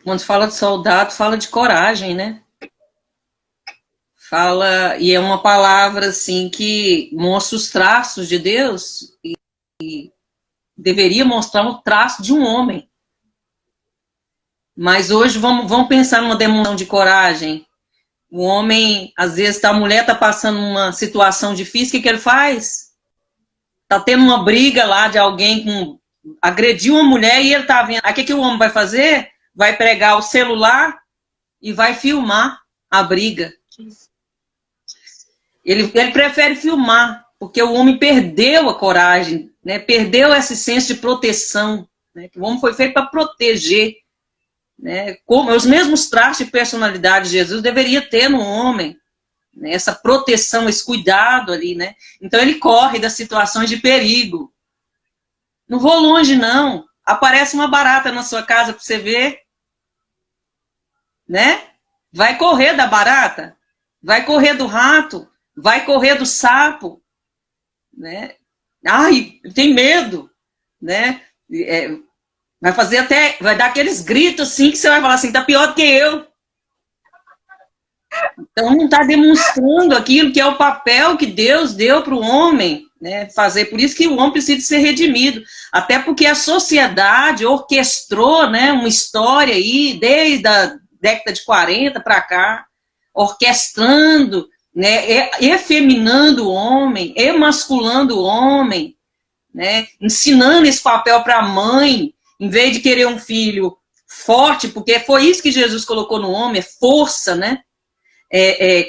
Quando fala de soldado, fala de coragem, né? Fala, e é uma palavra assim que mostra os traços de Deus e deveria mostrar o traço de um homem. Mas hoje vamos pensar numa demonstração de coragem. O homem, às vezes, a mulher está passando uma situação difícil, o que ele faz? Está tendo uma briga lá de alguém agrediu uma mulher e ele está vendo. Aí o que o homem vai fazer? Vai pegar o celular e vai filmar a briga. Ele prefere filmar, porque o homem perdeu a coragem, né? Perdeu esse senso de proteção. Né? O homem foi feito para proteger. Né? Como os mesmos traços de personalidade de Jesus deveria ter no homem. Né? Essa proteção, esse cuidado ali. Né? Então ele corre das situações de perigo. Não vou longe, não. Aparece uma barata na sua casa para você ver. Né? Vai correr da barata. Vai correr do rato. Vai correr do sapo. Né? Ai, tem medo. Né? Vai dar aqueles gritos assim que você vai falar assim, tá pior do que eu. Então não está demonstrando aquilo que é o papel que Deus deu para o homem, né, fazer. Por isso que o homem precisa ser redimido. Até porque a sociedade orquestrou, né, uma história aí, desde a década de 40 para cá, orquestrando, né, efeminando o homem, emasculando o homem, né, ensinando esse papel para a mãe, em vez de querer um filho forte, porque foi isso que Jesus colocou no homem, é força, né?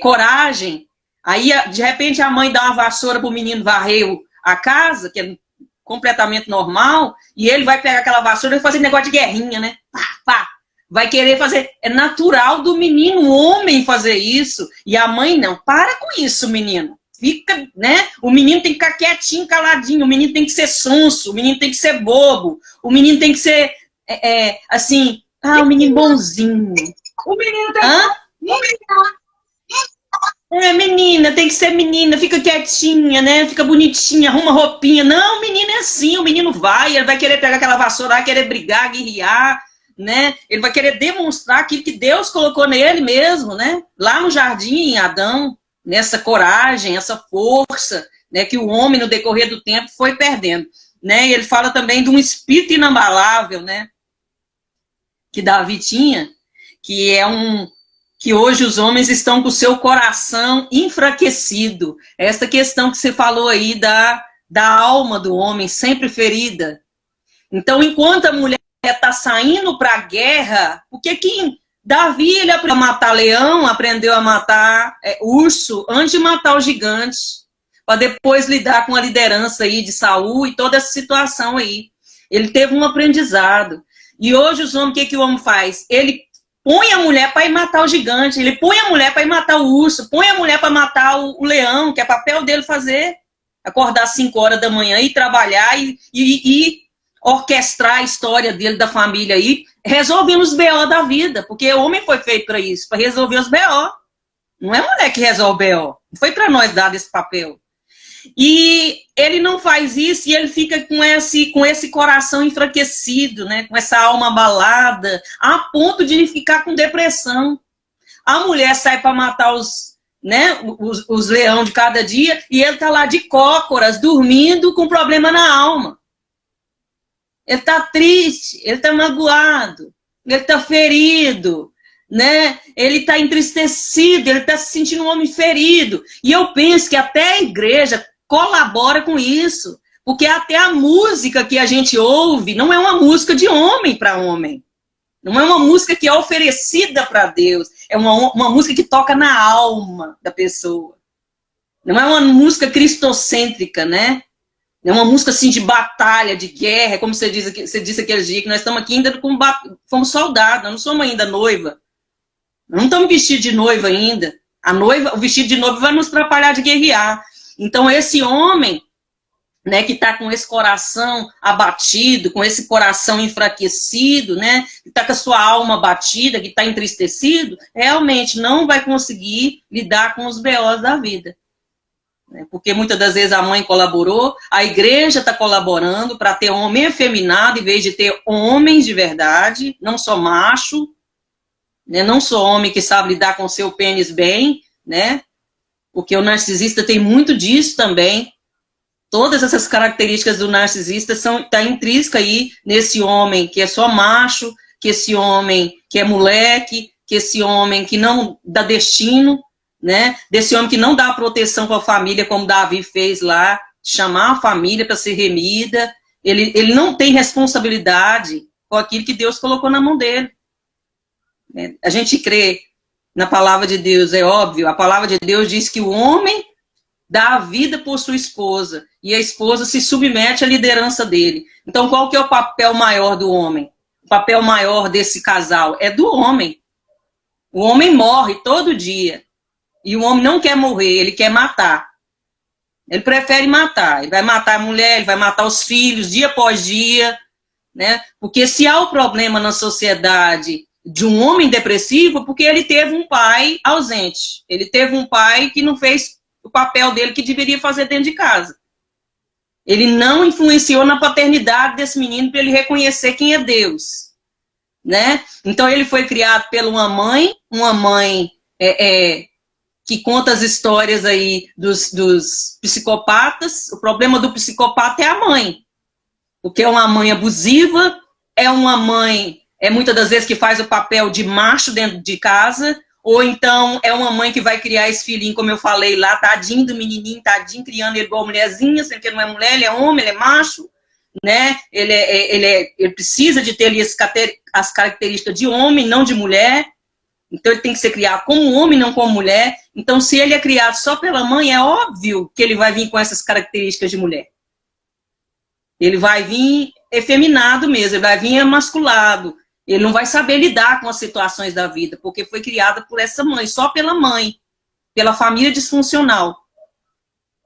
Coragem. Aí, de repente, a mãe dá uma vassoura pro menino varrer a casa, que é completamente normal, e ele vai pegar aquela vassoura e fazer negócio de guerrinha, né? Pá, pá. Vai querer fazer. É natural do menino, o homem, fazer isso. E a mãe não. Para com isso, menino. Fica, né? O menino tem que ficar quietinho, caladinho. O menino tem que ser sonso. O menino tem que ser bobo. O menino tem que ser, assim, o menino bonzinho. O menino tem que... Menina, tem que ser menina, fica quietinha, né? Fica bonitinha, arruma roupinha. Não, o menino é assim, o menino vai, ele vai querer pegar aquela vassoura, vai querer brigar, guerrear, né? Ele vai querer demonstrar aquilo que Deus colocou nele mesmo, né? Lá no jardim, em Adão, nessa coragem, essa força, né? Que o homem, no decorrer do tempo, foi perdendo, né? E ele fala também de um espírito inabalável, né? Que Davi tinha, que hoje os homens estão com o seu coração enfraquecido. Essa questão que você falou aí da alma do homem, sempre ferida. Então, enquanto a mulher está saindo para a guerra, porque Davi ele aprendeu a matar leão, aprendeu a matar urso, antes de matar os gigantes, para depois lidar com a liderança aí de Saul e toda essa situação aí. Ele teve um aprendizado. E hoje os homens, o que o homem faz? Ele põe a mulher para ir matar o gigante, ele põe a mulher para ir matar o urso, põe a mulher para matar o leão, que é papel dele fazer. Acordar às 5 horas da manhã e trabalhar e orquestrar a história dele, da família aí, resolvendo os BO da vida, porque o homem foi feito para isso, para resolver os BO. Não é a mulher que resolve BO. Não foi para nós dado esse papel. E ele não faz isso e ele fica com esse coração enfraquecido, né? Com essa alma abalada, a ponto de ele ficar com depressão. A mulher sai para matar os leão de cada dia e ele está lá de cócoras, dormindo com problema na alma. Ele está triste, ele está magoado, ele está ferido, né? Ele está entristecido, ele está se sentindo um homem ferido. E eu penso que até a igreja colabora com isso, porque até a música que a gente ouve não é uma música de homem para homem. Não é uma música que é oferecida para Deus. É uma música que toca na alma da pessoa. Não é uma música cristocêntrica, né? É uma música assim de batalha, de guerra, como você disse aquele dia, que nós estamos aqui ainda fomos soldados, nós não somos ainda noiva. Nós não estamos vestidos de noiva ainda. O vestido de noiva vai nos atrapalhar de guerrear. Então esse homem, né, que está com esse coração abatido, com esse coração enfraquecido, né, que está com a sua alma abatida, que está entristecido, realmente não vai conseguir lidar com os BOs da vida. Porque muitas das vezes a mãe colaborou, a igreja está colaborando para ter homem efeminado, em vez de ter homens de verdade, não só macho, né, não só homem que sabe lidar com o seu pênis bem, né, porque o narcisista tem muito disso também. Todas essas características do narcisista tá intrínseca aí nesse homem que é só macho, que esse homem que é moleque, que esse homem que não dá destino, né? Desse homem que não dá proteção para a família, como Davi fez lá, chamar a família para ser remida. Ele não tem responsabilidade com aquilo que Deus colocou na mão dele. A gente crê na palavra de Deus, é óbvio. A palavra de Deus diz que o homem dá a vida por sua esposa e a esposa se submete à liderança dele. Então, qual que é o papel maior do homem? O papel maior desse casal é do homem. O homem morre todo dia. E o homem não quer morrer, ele quer matar. Ele prefere matar. Ele vai matar a mulher, ele vai matar os filhos, dia após dia, né? Porque se há um problema na sociedade de um homem depressivo, porque ele teve um pai ausente. Ele teve um pai que não fez o papel dele que deveria fazer dentro de casa. Ele não influenciou na paternidade desse menino para ele reconhecer quem é Deus, né? Então ele foi criado por uma mãe que conta as histórias aí dos psicopatas. O problema do psicopata é a mãe, porque é uma mãe abusiva, é uma mãe, muitas das vezes que faz o papel de macho dentro de casa, ou então é uma mãe que vai criar esse filhinho, como eu falei lá, tadinho do menininho, tadinho, criando ele igual mulherzinha, sendo que ele não é mulher, ele é homem, ele é macho, né? Ele precisa de ter ali as características de homem, não de mulher. Então ele tem que ser criado como homem, não como mulher. Então se ele é criado só pela mãe, é óbvio que ele vai vir com essas características de mulher. Ele vai vir efeminado mesmo, ele vai vir emasculado. Ele não vai saber lidar com as situações da vida, porque foi criada por essa mãe, só pela mãe, pela família disfuncional.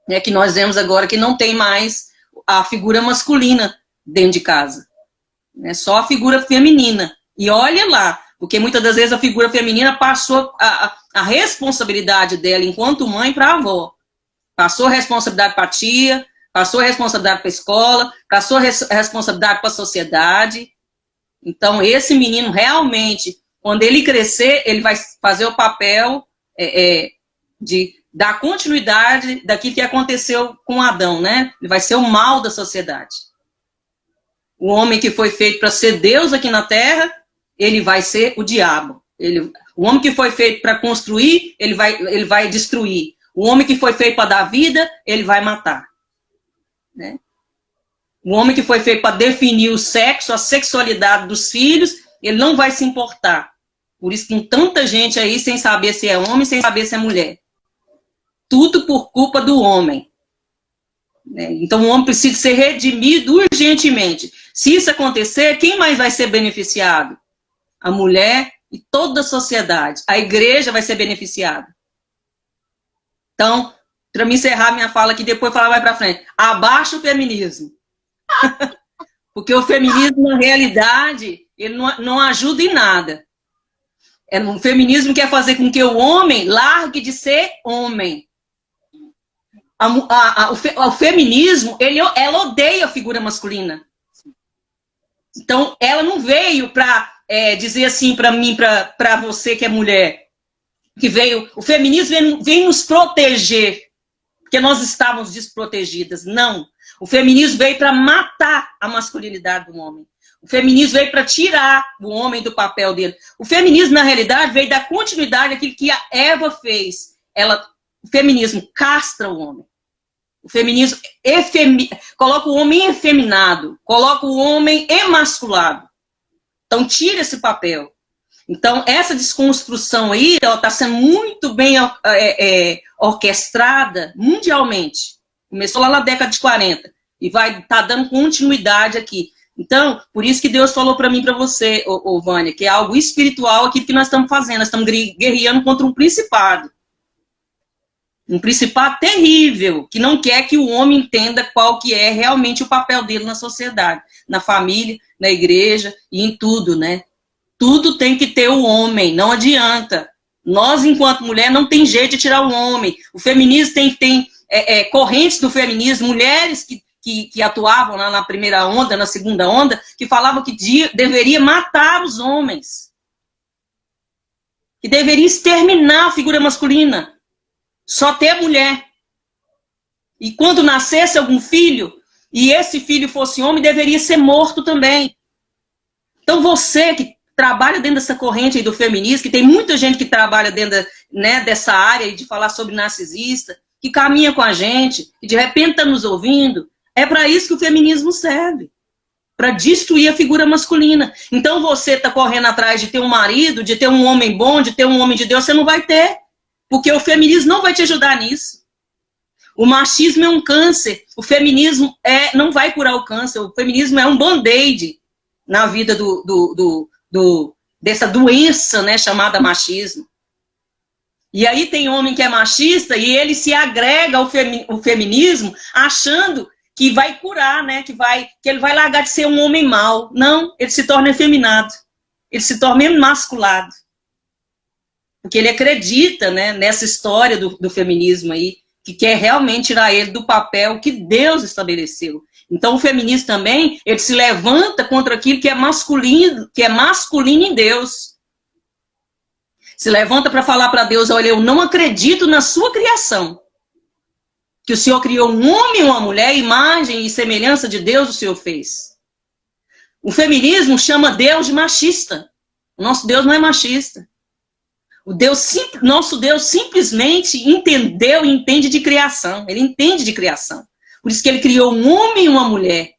Né, que nós vemos agora que não tem mais a figura masculina dentro de casa. Né, só a figura feminina. E olha lá, porque muitas das vezes a figura feminina passou a responsabilidade dela enquanto mãe para a avó. Passou a responsabilidade para a tia, passou a responsabilidade para a escola, passou a responsabilidade para a sociedade. Então, esse menino realmente, quando ele crescer, ele vai fazer o papel de dar continuidade daquilo que aconteceu com Adão, né? Ele vai ser o mal da sociedade. O homem que foi feito para ser Deus aqui na Terra, ele vai ser o diabo. O homem que foi feito para construir, ele vai destruir. O homem que foi feito para dar vida, ele vai matar. Né? O homem que foi feito para definir o sexo, a sexualidade dos filhos, ele não vai se importar. Por isso tem tanta gente aí sem saber se é homem, sem saber se é mulher. Tudo por culpa do homem. Então o homem precisa ser redimido urgentemente. Se isso acontecer, quem mais vai ser beneficiado? A mulher e toda a sociedade. A igreja vai ser beneficiada. Então, para me encerrar minha fala aqui, depois falar mais para frente. Abaixa o feminismo. Porque o feminismo, na realidade, ele não ajuda em nada. O feminismo quer fazer com que o homem largue de ser homem. O feminismo, ela odeia a figura masculina. Então, ela não veio para dizer assim para mim, para você que é mulher, o feminismo vem nos proteger, porque nós estávamos desprotegidas. Não. O feminismo veio para matar a masculinidade do homem. O feminismo veio para tirar o homem do papel dele. O feminismo, na realidade, veio dar continuidade àquilo que a Eva fez. O feminismo castra o homem. O feminismo coloca o homem efeminado, coloca o homem emasculado. Então, tira esse papel. Então, essa desconstrução aí está sendo muito bem orquestrada mundialmente. Começou lá na década de 40 e vai estar dando continuidade aqui. Então, por isso que Deus falou para mim e para você, Vânia, que é algo espiritual aquilo que nós estamos fazendo. Nós estamos guerreando contra um principado. Um principado terrível, que não quer que o homem entenda qual que é realmente o papel dele na sociedade, na família, na igreja e em tudo, né? Tudo tem que ter o homem, não adianta. Nós, enquanto mulher, não tem jeito de tirar o homem. O feminismo tem correntes do feminismo, mulheres que atuavam lá na primeira onda, na segunda onda, que falavam que deveria matar os homens. Que deveria exterminar a figura masculina. Só ter a mulher. E quando nascesse algum filho, e esse filho fosse homem, deveria ser morto também. Então você que trabalha dentro dessa corrente aí do feminismo, que tem muita gente que trabalha dentro dessa área de falar sobre narcisista, que caminha com a gente, que de repente está nos ouvindo, é para isso que o feminismo serve. Para destruir a figura masculina. Então você está correndo atrás de ter um marido, de ter um homem bom, de ter um homem de Deus, você não vai ter. Porque o feminismo não vai te ajudar nisso. O machismo é um câncer. O feminismo não vai curar o câncer. O feminismo é um band-aid na vida dessa doença, né, chamada machismo. E aí tem homem que é machista e ele se agrega ao feminismo achando que vai curar, né, que ele vai largar de ser um homem mau. Não, ele se torna efeminado. Ele se torna emasculado. Porque ele acredita, né, nessa história do feminismo aí, que quer realmente tirar ele do papel que Deus estabeleceu. Então o feminismo também, ele se levanta contra aquilo que é masculino em Deus. Se levanta para falar para Deus, olha, eu não acredito na sua criação. Que o Senhor criou um homem e uma mulher, imagem e semelhança de Deus o Senhor fez. O feminismo chama Deus de machista. O nosso Deus não é machista. Nosso Deus simplesmente entendeu e entende de criação. Ele entende de criação. Por isso que ele criou um homem e uma mulher.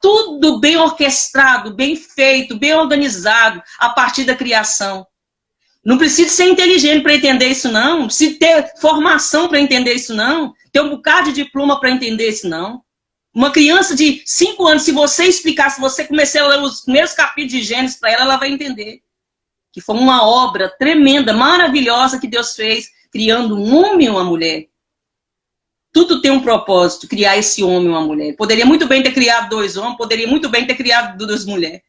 Tudo bem orquestrado, bem feito, bem organizado, a partir da criação. Não precisa ser inteligente para entender isso, não. Não precisa ter formação para entender isso, não. Ter um bocado de diploma para entender isso, não. Uma criança de 5 anos, se você explicar, se você começar a ler os primeiros capítulos de Gênesis para ela vai entender. Que foi uma obra tremenda, maravilhosa que Deus fez, criando um homem e uma mulher. Tudo tem um propósito, criar esse homem e uma mulher. Poderia muito bem ter criado 2 homens, poderia muito bem ter criado 2 mulheres.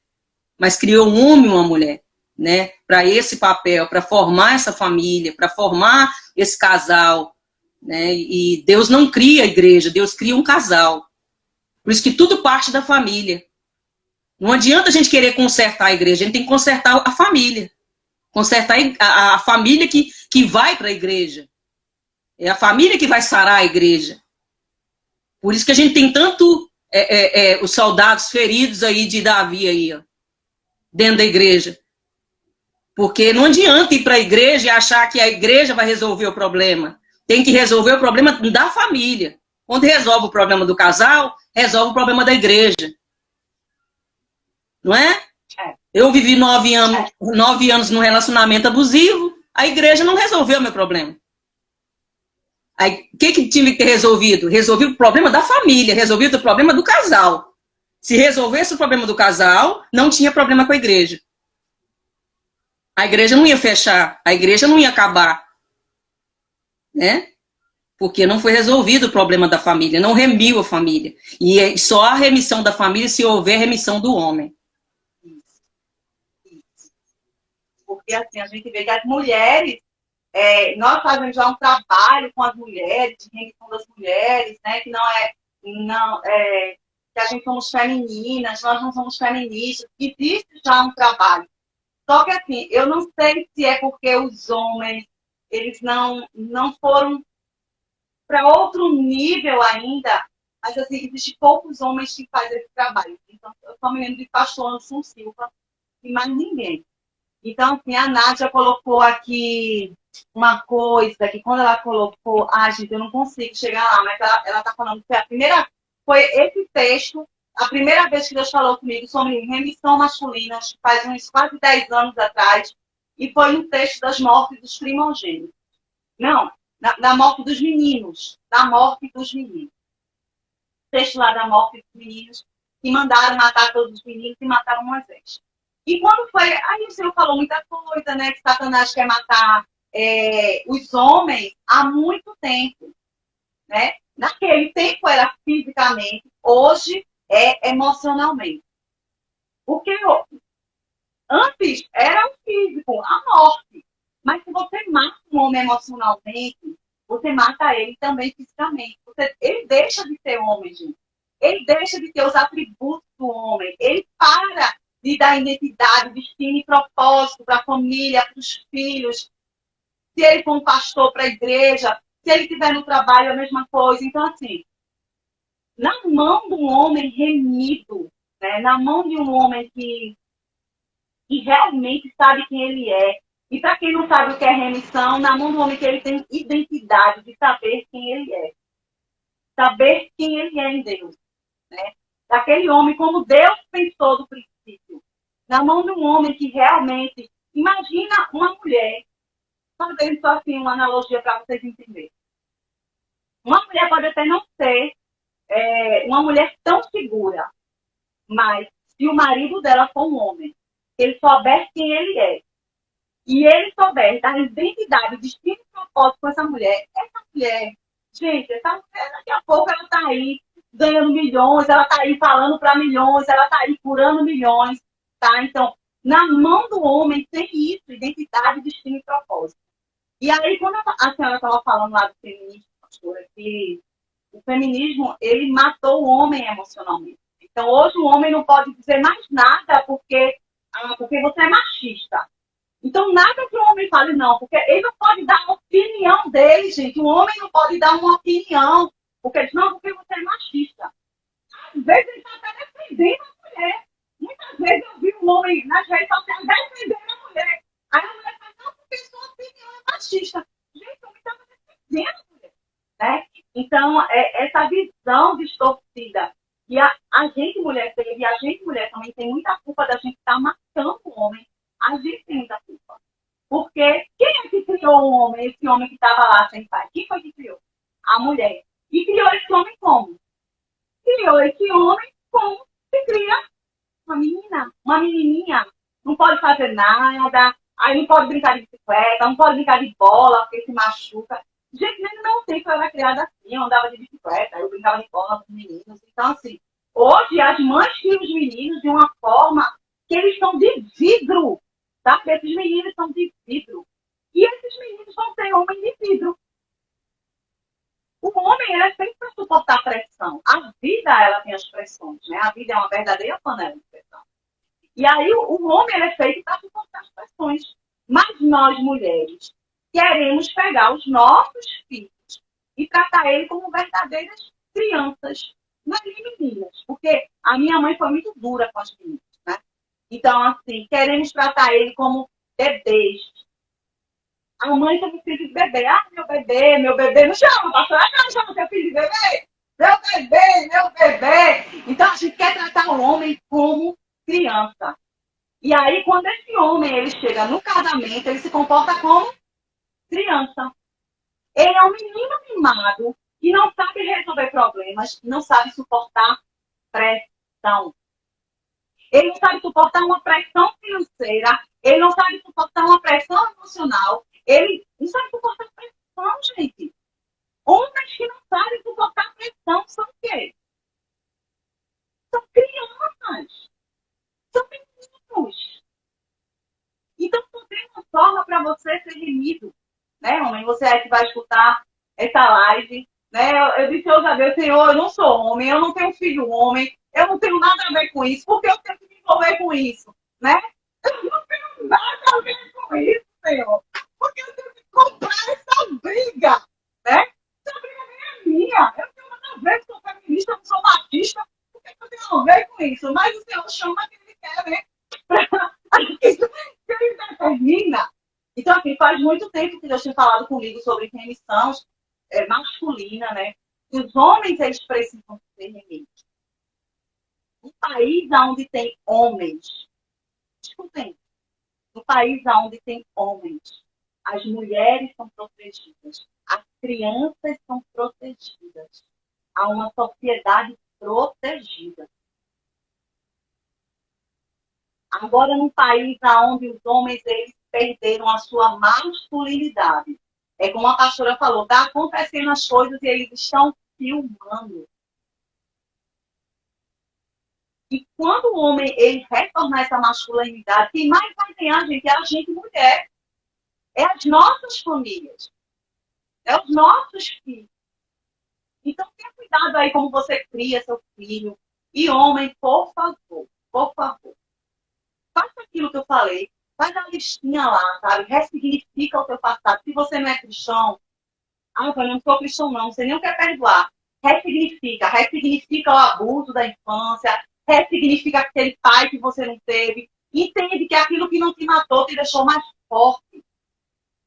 Mas criou um homem e uma mulher, né? Para esse papel, para formar essa família, para formar esse casal. Né? E Deus não cria a igreja, Deus cria um casal. Por isso que tudo parte da família. Não adianta a gente querer consertar a igreja, a gente tem que consertar a família. Consertar a família que vai para a igreja. É a família que vai sarar a igreja. Por isso que a gente tem tanto os soldados feridos aí de Davi aí, ó, dentro da igreja. Porque não adianta ir para a igreja e achar que a igreja vai resolver o problema. Tem que resolver o problema da família. Quando resolve o problema do casal, resolve o problema da igreja. Não é? Eu vivi 9 anos num relacionamento abusivo, a igreja não resolveu o meu problema. Aí, o que tinha que ter resolvido? Resolvido o problema da família, resolvido o problema do casal. Se resolvesse o problema do casal, não tinha problema com a igreja. A igreja não ia fechar, a igreja não ia acabar. Né? Porque não foi resolvido o problema da família, não remiu a família. E só há remissão da família se houver remissão do homem. Porque assim, a gente vê que as mulheres nós fazemos já um trabalho com as mulheres, de remissão das mulheres, né, que não é, que a gente somos femininas, nós não somos feministas, existe já um trabalho. Só que assim, eu não sei se é porque os homens, eles não foram para outro nível ainda, mas assim, existem poucos homens que fazem esse trabalho. Então, eu só me lembro de pastor Anderson Silva e mais ninguém. Então, assim, a Nádia colocou aqui uma coisa que quando ela colocou, gente, eu não consigo chegar lá, mas ela tá falando que foi esse texto, a primeira vez que Deus falou comigo sobre remissão masculina, acho que faz uns quase 10 anos atrás, e foi no texto das mortes dos primogênitos. Não, da morte dos meninos, da morte dos meninos. O texto lá da morte dos meninos, que mandaram matar todos os meninos e mataram Moisés. E quando foi, aí o Senhor falou muita coisa, né? Que Satanás quer matar os homens há muito tempo, né? Naquele tempo era fisicamente, hoje é emocionalmente. Porque antes era o físico, a morte. Mas se você mata um homem emocionalmente, você mata ele também fisicamente. Ele deixa de ser homem, gente. Ele deixa de ter os atributos do homem. Ele para de dar identidade, destino e propósito para a família, para os filhos. Se ele for um pastor para a igreja, se ele estiver no trabalho, a mesma coisa. Então, assim, na mão de um homem remido, né? Na mão de um homem que realmente sabe quem ele é. E para quem não sabe o que é remissão, na mão do homem que ele tem identidade de saber quem ele é. Saber quem ele é em Deus. Né? Daquele homem como Deus pensou do princípio. Na mão de um homem que realmente... Imagina uma mulher, fazendo só assim uma analogia para vocês entenderem. Uma mulher pode até não ser uma mulher tão segura, mas se o marido dela for um homem, ele souber quem ele é, e ele souber da identidade, destino e propósito com essa mulher, gente, essa mulher daqui a pouco ela está aí ganhando milhões, ela está aí falando para milhões, ela está aí curando milhões, tá? Então, na mão do homem tem isso, identidade, destino e propósito. E aí, quando a senhora estava falando lá do feminismo, pastora, que o feminismo, ele matou o homem emocionalmente. Então, hoje o homem não pode dizer mais nada porque você é machista. Então, nada que o homem fale, não, porque ele não pode dar a opinião dele, gente. O homem não pode dar uma opinião, porque ele diz, não, porque você é machista. Às vezes ele está até defendendo a mulher. Muitas vezes eu vi um homem nas redes sociais defendendo a mulher. Aí a mulher fala, não, porque sua opinião é machista. Gente, o homem está defendendo a mulher. Né? Então, essa visão distorcida que a gente mulher teve, e a gente mulher também tem muita culpa da gente estar matando o homem. A gente tem muita culpa. Porque quem é que criou o homem, esse homem que estava lá sem pai? Quem foi que criou? A mulher. E criou esse homem como? Criou esse homem como se cria uma menina, uma menininha. Não pode fazer nada, aí não pode brincar de bicicleta, não pode brincar de bola, porque se machuca. Gente, nem não sei que eu era criada assim, eu andava de bicicleta, eu brincava de bola com os meninos. Então, assim, hoje as mães criam os meninos de uma forma que eles são de vidro, tá? Porque esses meninos são de vidro. E esses meninos vão ser homens de vidro. O homem, ele é feito para suportar pressão. A vida, ela tem as pressões, né? A vida é uma verdadeira panela de pressão. E aí, o homem, ele é feito para suportar as pressões. Mas nós, mulheres, queremos pegar os nossos filhos e tratar eles como verdadeiras crianças, não é nem meninas. Porque a minha mãe foi muito dura com as meninas, né? Então, assim, queremos tratar ele como bebês. A mãe tem um filho de bebê. Meu bebê. Não chama, pastora. Não chama seu filho de bebê. Meu bebê, meu bebê. Então, a gente quer tratar o homem como criança. E aí, quando esse homem ele chega no casamento, ele se comporta como criança. Ele é um menino mimado que não sabe resolver problemas, não sabe suportar pressão. Ele não sabe suportar uma pressão financeira, ele não sabe suportar uma pressão emocional, ele não sabe suportar pressão, gente. Homens que não sabem suportar pressão são o quê? São crianças. São meninos. Então, não tem uma forma para você ser remido. né, homem? Você é que vai escutar essa live, né? Eu disse hoje a Deus, Senhor, eu não sou homem, eu não tenho filho homem, eu não tenho nada a ver com isso, porque eu tenho que me envolver com isso, né? Eu não tenho nada a ver com isso, Senhor, porque eu tenho que comprar essa briga, né? Essa briga nem é minha, eu não tenho nada a ver, sou feminista, não sou machista, porque eu tenho a ver com isso, mas o Senhor chama quem ele quer, né? Que ele determina. Então, assim, faz muito tempo que Deus tem falado comigo sobre remissão masculina, né? E os homens, eles precisam ser remidos. Um país onde tem homens, escutem, no país onde tem homens, as mulheres são protegidas, as crianças são protegidas, há uma sociedade protegida. Agora, num país onde os homens eles perderam a sua masculinidade, é como a pastora falou, está acontecendo as coisas e eles estão filmando. E quando o homem ele retornar essa masculinidade, quem mais vai ganhar, gente, é a gente mulher. É as nossas famílias. É os nossos filhos. Então, tenha cuidado aí como você cria seu filho. E homem, por favor, faça aquilo que eu falei. Faz a listinha lá, sabe? Ressignifica o teu passado. Se você não é cristão, eu não sou cristão não, você nem quer perdoar. Ressignifica o abuso da infância, ressignifica aquele pai que você não teve. Entende que aquilo que não te matou te deixou mais forte.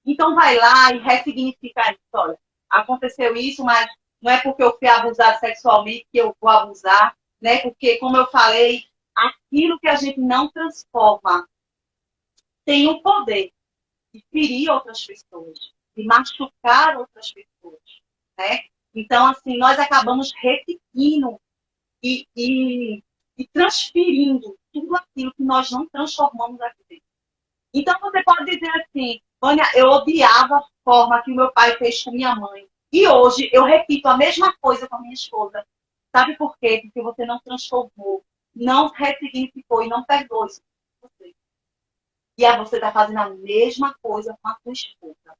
Então vai lá e ressignifica isso. Olha, aconteceu isso, mas não é porque eu fui abusado sexualmente que eu vou abusar, né? Porque, como eu falei, aquilo que a gente não transforma tem o poder de ferir outras pessoas, de machucar outras pessoas, né? Então, assim, nós acabamos repetindo e transferindo tudo aquilo que nós não transformamos aqui dentro. Então, você pode dizer assim, Vânia, eu odiava a forma que o meu pai fez com minha mãe. E hoje eu repito a mesma coisa com a minha esposa. Sabe por quê? Porque você não transformou, não ressignificou e não perdoou isso com você. E aí você está fazendo a mesma coisa com a sua esposa.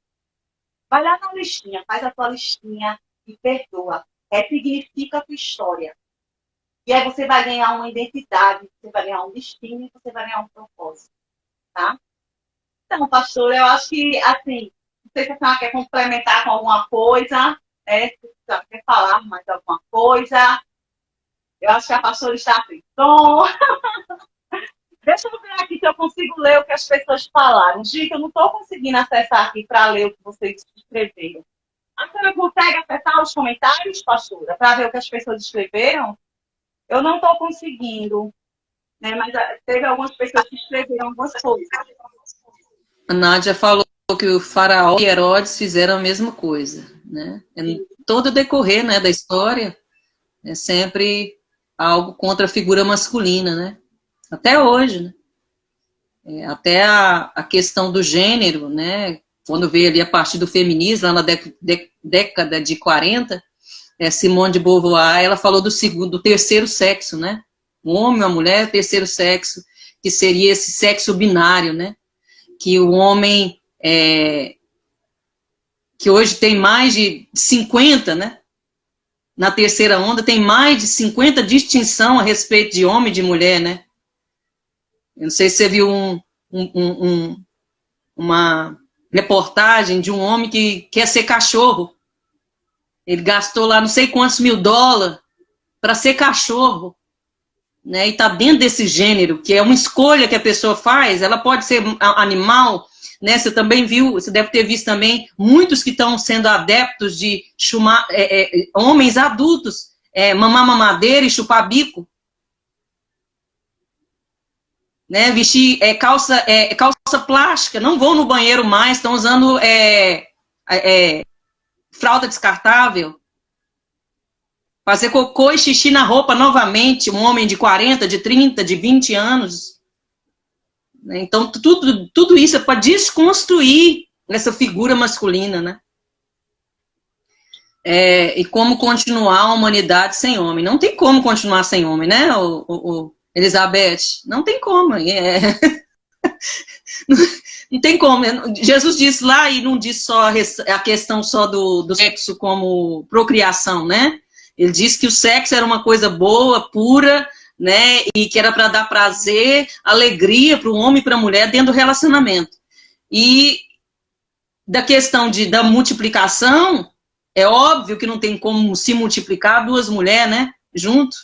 Vai lá na listinha, faz a tua listinha e perdoa. Ressignifica a tua história. E aí você vai ganhar uma identidade, você vai ganhar um destino e você vai ganhar um propósito. Tá? Então, pastor, eu acho que, assim, não sei se a senhora quer complementar com alguma coisa, né? Se a senhora quer falar mais alguma coisa. Eu acho que a pastora está assim. Então, deixa eu ver aqui se eu consigo ler o que as pessoas falaram. Gica, eu não estou conseguindo acessar aqui para ler o que vocês escreveram. A senhora consegue acessar os comentários, pastora, para ver o que as pessoas escreveram? Eu não estou conseguindo, né? Mas teve algumas pessoas que escreveram algumas coisas. A Nádia falou que o faraó e Herodes fizeram a mesma coisa, né? Em todo o decorrer, né, da história, é sempre algo contra a figura masculina, né? Até hoje, né? Até a questão do gênero, né? Quando veio ali a partir do feminismo, lá na década de 40, Simone de Beauvoir, ela falou do terceiro sexo, né? O homem, a mulher, o terceiro sexo, que seria esse sexo binário, né? Que o homem, que hoje tem mais de 50, né? Na terceira onda, tem mais de 50 distinção a respeito de homem e de mulher, né? Eu não sei se você viu uma reportagem de um homem que quer ser cachorro. Ele gastou lá não sei quantos $1000 para ser cachorro. Né? E está dentro desse gênero, que é uma escolha que a pessoa faz. Ela pode ser animal, né? Você também viu, você deve ter visto também muitos que estão sendo adeptos de homens adultos, mamar mamadeira e chupar bico, né? Vestir calça plástica, não vão no banheiro mais, estão usando fralda descartável. Fazer cocô e xixi na roupa novamente, um homem de 40, de 30, de 20 anos. Então, tudo isso é para desconstruir essa figura masculina, né? E como continuar a humanidade sem homem. Não tem como continuar sem homem, né, Elizabeth? Não tem como. Não tem como. Jesus disse lá, e não disse só a questão só do sexo como procriação, né? Ele disse que o sexo era uma coisa boa, pura, né? E que era para dar prazer, alegria para o homem e para a mulher dentro do relacionamento. E da questão da multiplicação, é óbvio que não tem como se multiplicar duas mulheres, né? Junto.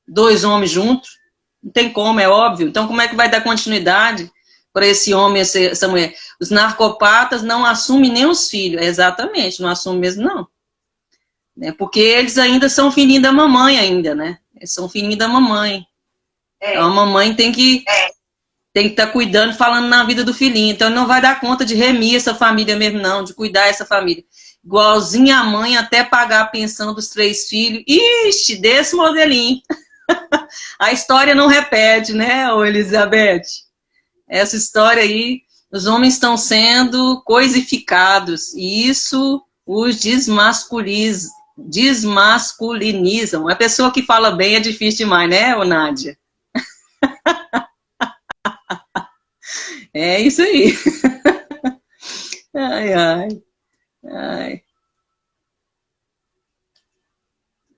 Dois homens juntos. Não tem como, é óbvio. Então, como é que vai dar continuidade para esse homem, essa mulher? Os narcopatas não assumem nem os filhos. Exatamente, não assumem mesmo, não. Porque eles ainda são filhinhos da mamãe ainda, né? Eles são filhinhos da mamãe. Então, a mamãe tem que estar cuidando, falando na vida do filhinho. Então, não vai dar conta de remir essa família mesmo, não, de cuidar essa família. Igualzinho a mãe, até pagar a pensão dos 3 filhos. Ixi, desse modelinho. A história não repete, né, ô Elizabeth? Essa história aí, os homens estão sendo coisificados, e isso os desmasculinizam. A pessoa que fala bem é difícil demais, né, ô Nádia? É isso aí. Ai, ai, ai.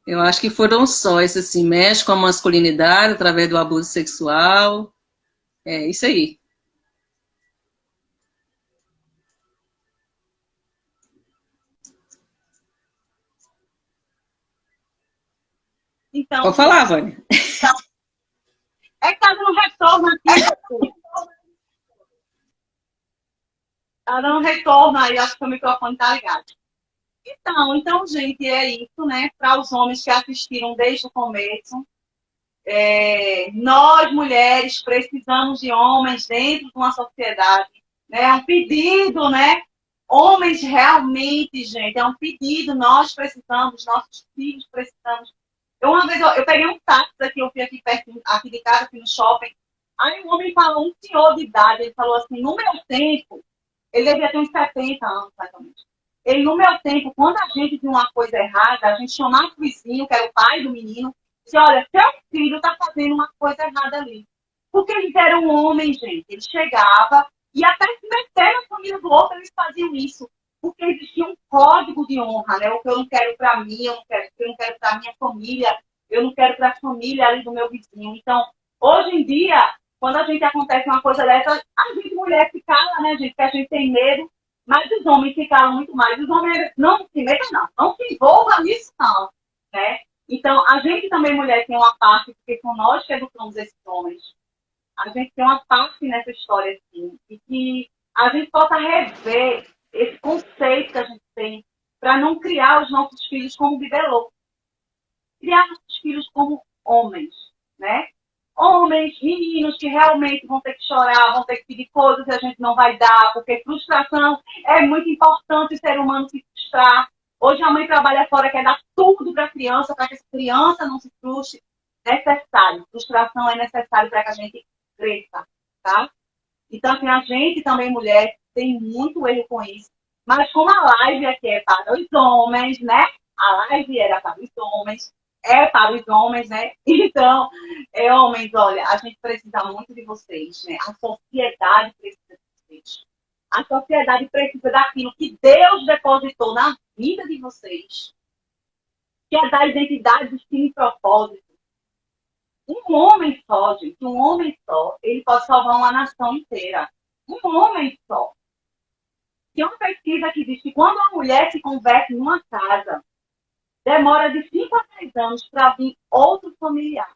Eu acho que foram só, esse assim, mexe com a masculinidade através do abuso sexual. É isso aí. Então, pode falar, Vânia. Então, é que tá dando retorno aqui. Tá dando retorno aí, acho que o microfone tá ligado. Então, gente, é isso, né? Para os homens que assistiram desde o começo. Nós, mulheres, precisamos de homens dentro de uma sociedade. Né? É um pedido, né? Homens realmente, gente, é um pedido. Nós precisamos, nossos filhos precisamos. Uma vez eu peguei um táxi aqui, eu fui aqui perto aqui de casa, aqui no shopping. Aí um homem falou, um senhor de idade, ele falou assim, no meu tempo, ele devia ter uns 70 anos, exatamente. Ele, no meu tempo, quando a gente viu uma coisa errada, a gente chamava o vizinho, que era o pai do menino, disse, olha, seu filho está fazendo uma coisa errada ali. Porque eles eram homens, gente. Ele chegava e até se meter na família do outro, eles faziam isso. Porque existia um código de honra, né? O que eu não quero para mim, eu não quero para minha família, eu não quero para a família ali do meu vizinho. Então, hoje em dia, quando a gente acontece uma coisa dessa, a gente mulher se cala, né, gente? Porque a gente tem medo, mas os homens se calam muito mais. Os homens não se metam, não se envolvam nisso, não, né? Então, a gente também, mulher, tem uma parte, porque são nós que educamos esses homens. A gente tem uma parte nessa história, assim, e que a gente possa rever esse conceito que a gente tem para não criar os nossos filhos como bibelô. Criar nossos filhos como homens, né? Homens, meninos que realmente vão ter que chorar, vão ter que pedir coisas que a gente não vai dar, porque frustração é muito importante o ser humano se frustrar. Hoje a mãe trabalha fora, quer dar tudo para a criança, para que essa criança não se frustre. Necessário. Frustração é necessário para que a gente cresça, tá? Então, assim, a gente também, mulher, tem muito erro com isso. Mas como a live aqui é para os homens, né? A live era para os homens, é para os homens, né? Então, homens, olha, a gente precisa muito de vocês, né? A sociedade precisa de vocês. A sociedade precisa daquilo que Deus depositou na vida de vocês, que é da identidade, destino e propósito. Um homem só, gente, um homem só, ele pode salvar uma nação inteira. Um homem só. Tem uma pesquisa que diz que quando uma mulher se converte numa casa, demora de 5 a 10 anos para vir outro familiar.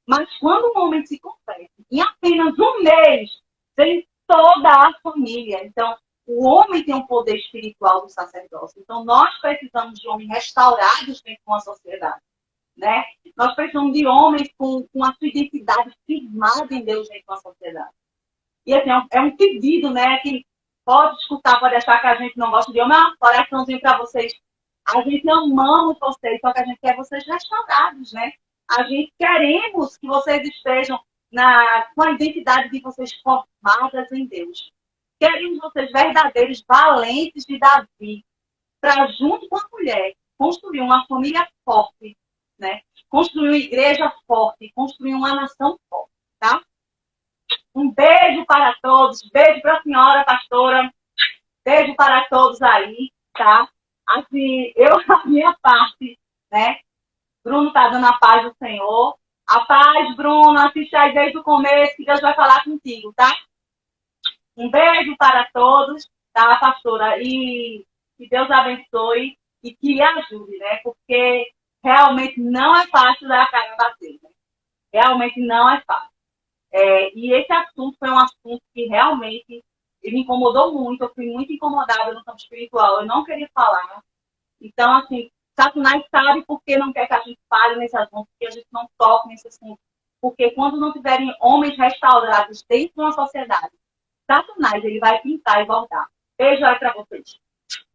Mas quando um homem se converte, em apenas um mês, vem toda a família. Então, o homem tem um poder espiritual do sacerdócio. Então, nós precisamos de homens restaurados dentro de uma sociedade. Né? Nós precisamos de homens com a sua identidade firmada em Deus dentro de uma sociedade. E assim, é um pedido, né? Que pode escutar, pode achar que a gente não gosta de homem. Um coraçãozinho para vocês. A gente amamos vocês, só que a gente quer vocês restaurados, né? A gente queremos que vocês estejam com a identidade de vocês formadas em Deus. Queremos vocês verdadeiros, valentes de Davi, para, junto com a mulher, construir uma família forte, né? Construir uma igreja forte, construir uma nação forte, tá? Um beijo. para todos. Beijo para a senhora, pastora. Beijo para todos aí, tá? Assim, eu, a minha parte, né? Bruno tá dando a paz do Senhor. A paz, Bruno, assiste aí desde o começo que Deus vai falar contigo, tá? Um beijo para todos, tá, pastora? E que Deus abençoe e que ajude, né? Porque realmente não é fácil dar a cara a bater, né? Realmente não é fácil. E esse assunto foi um assunto que realmente me incomodou muito. Eu fui muito incomodada no campo espiritual. Eu não queria falar. Então, assim, Satanás sabe por que não quer que a gente fale nesse assunto, porque a gente não toque nesse assunto. Porque quando não tiverem homens restaurados dentro de uma sociedade, Satanás, ele vai pintar e voltar. Beijo aí para vocês.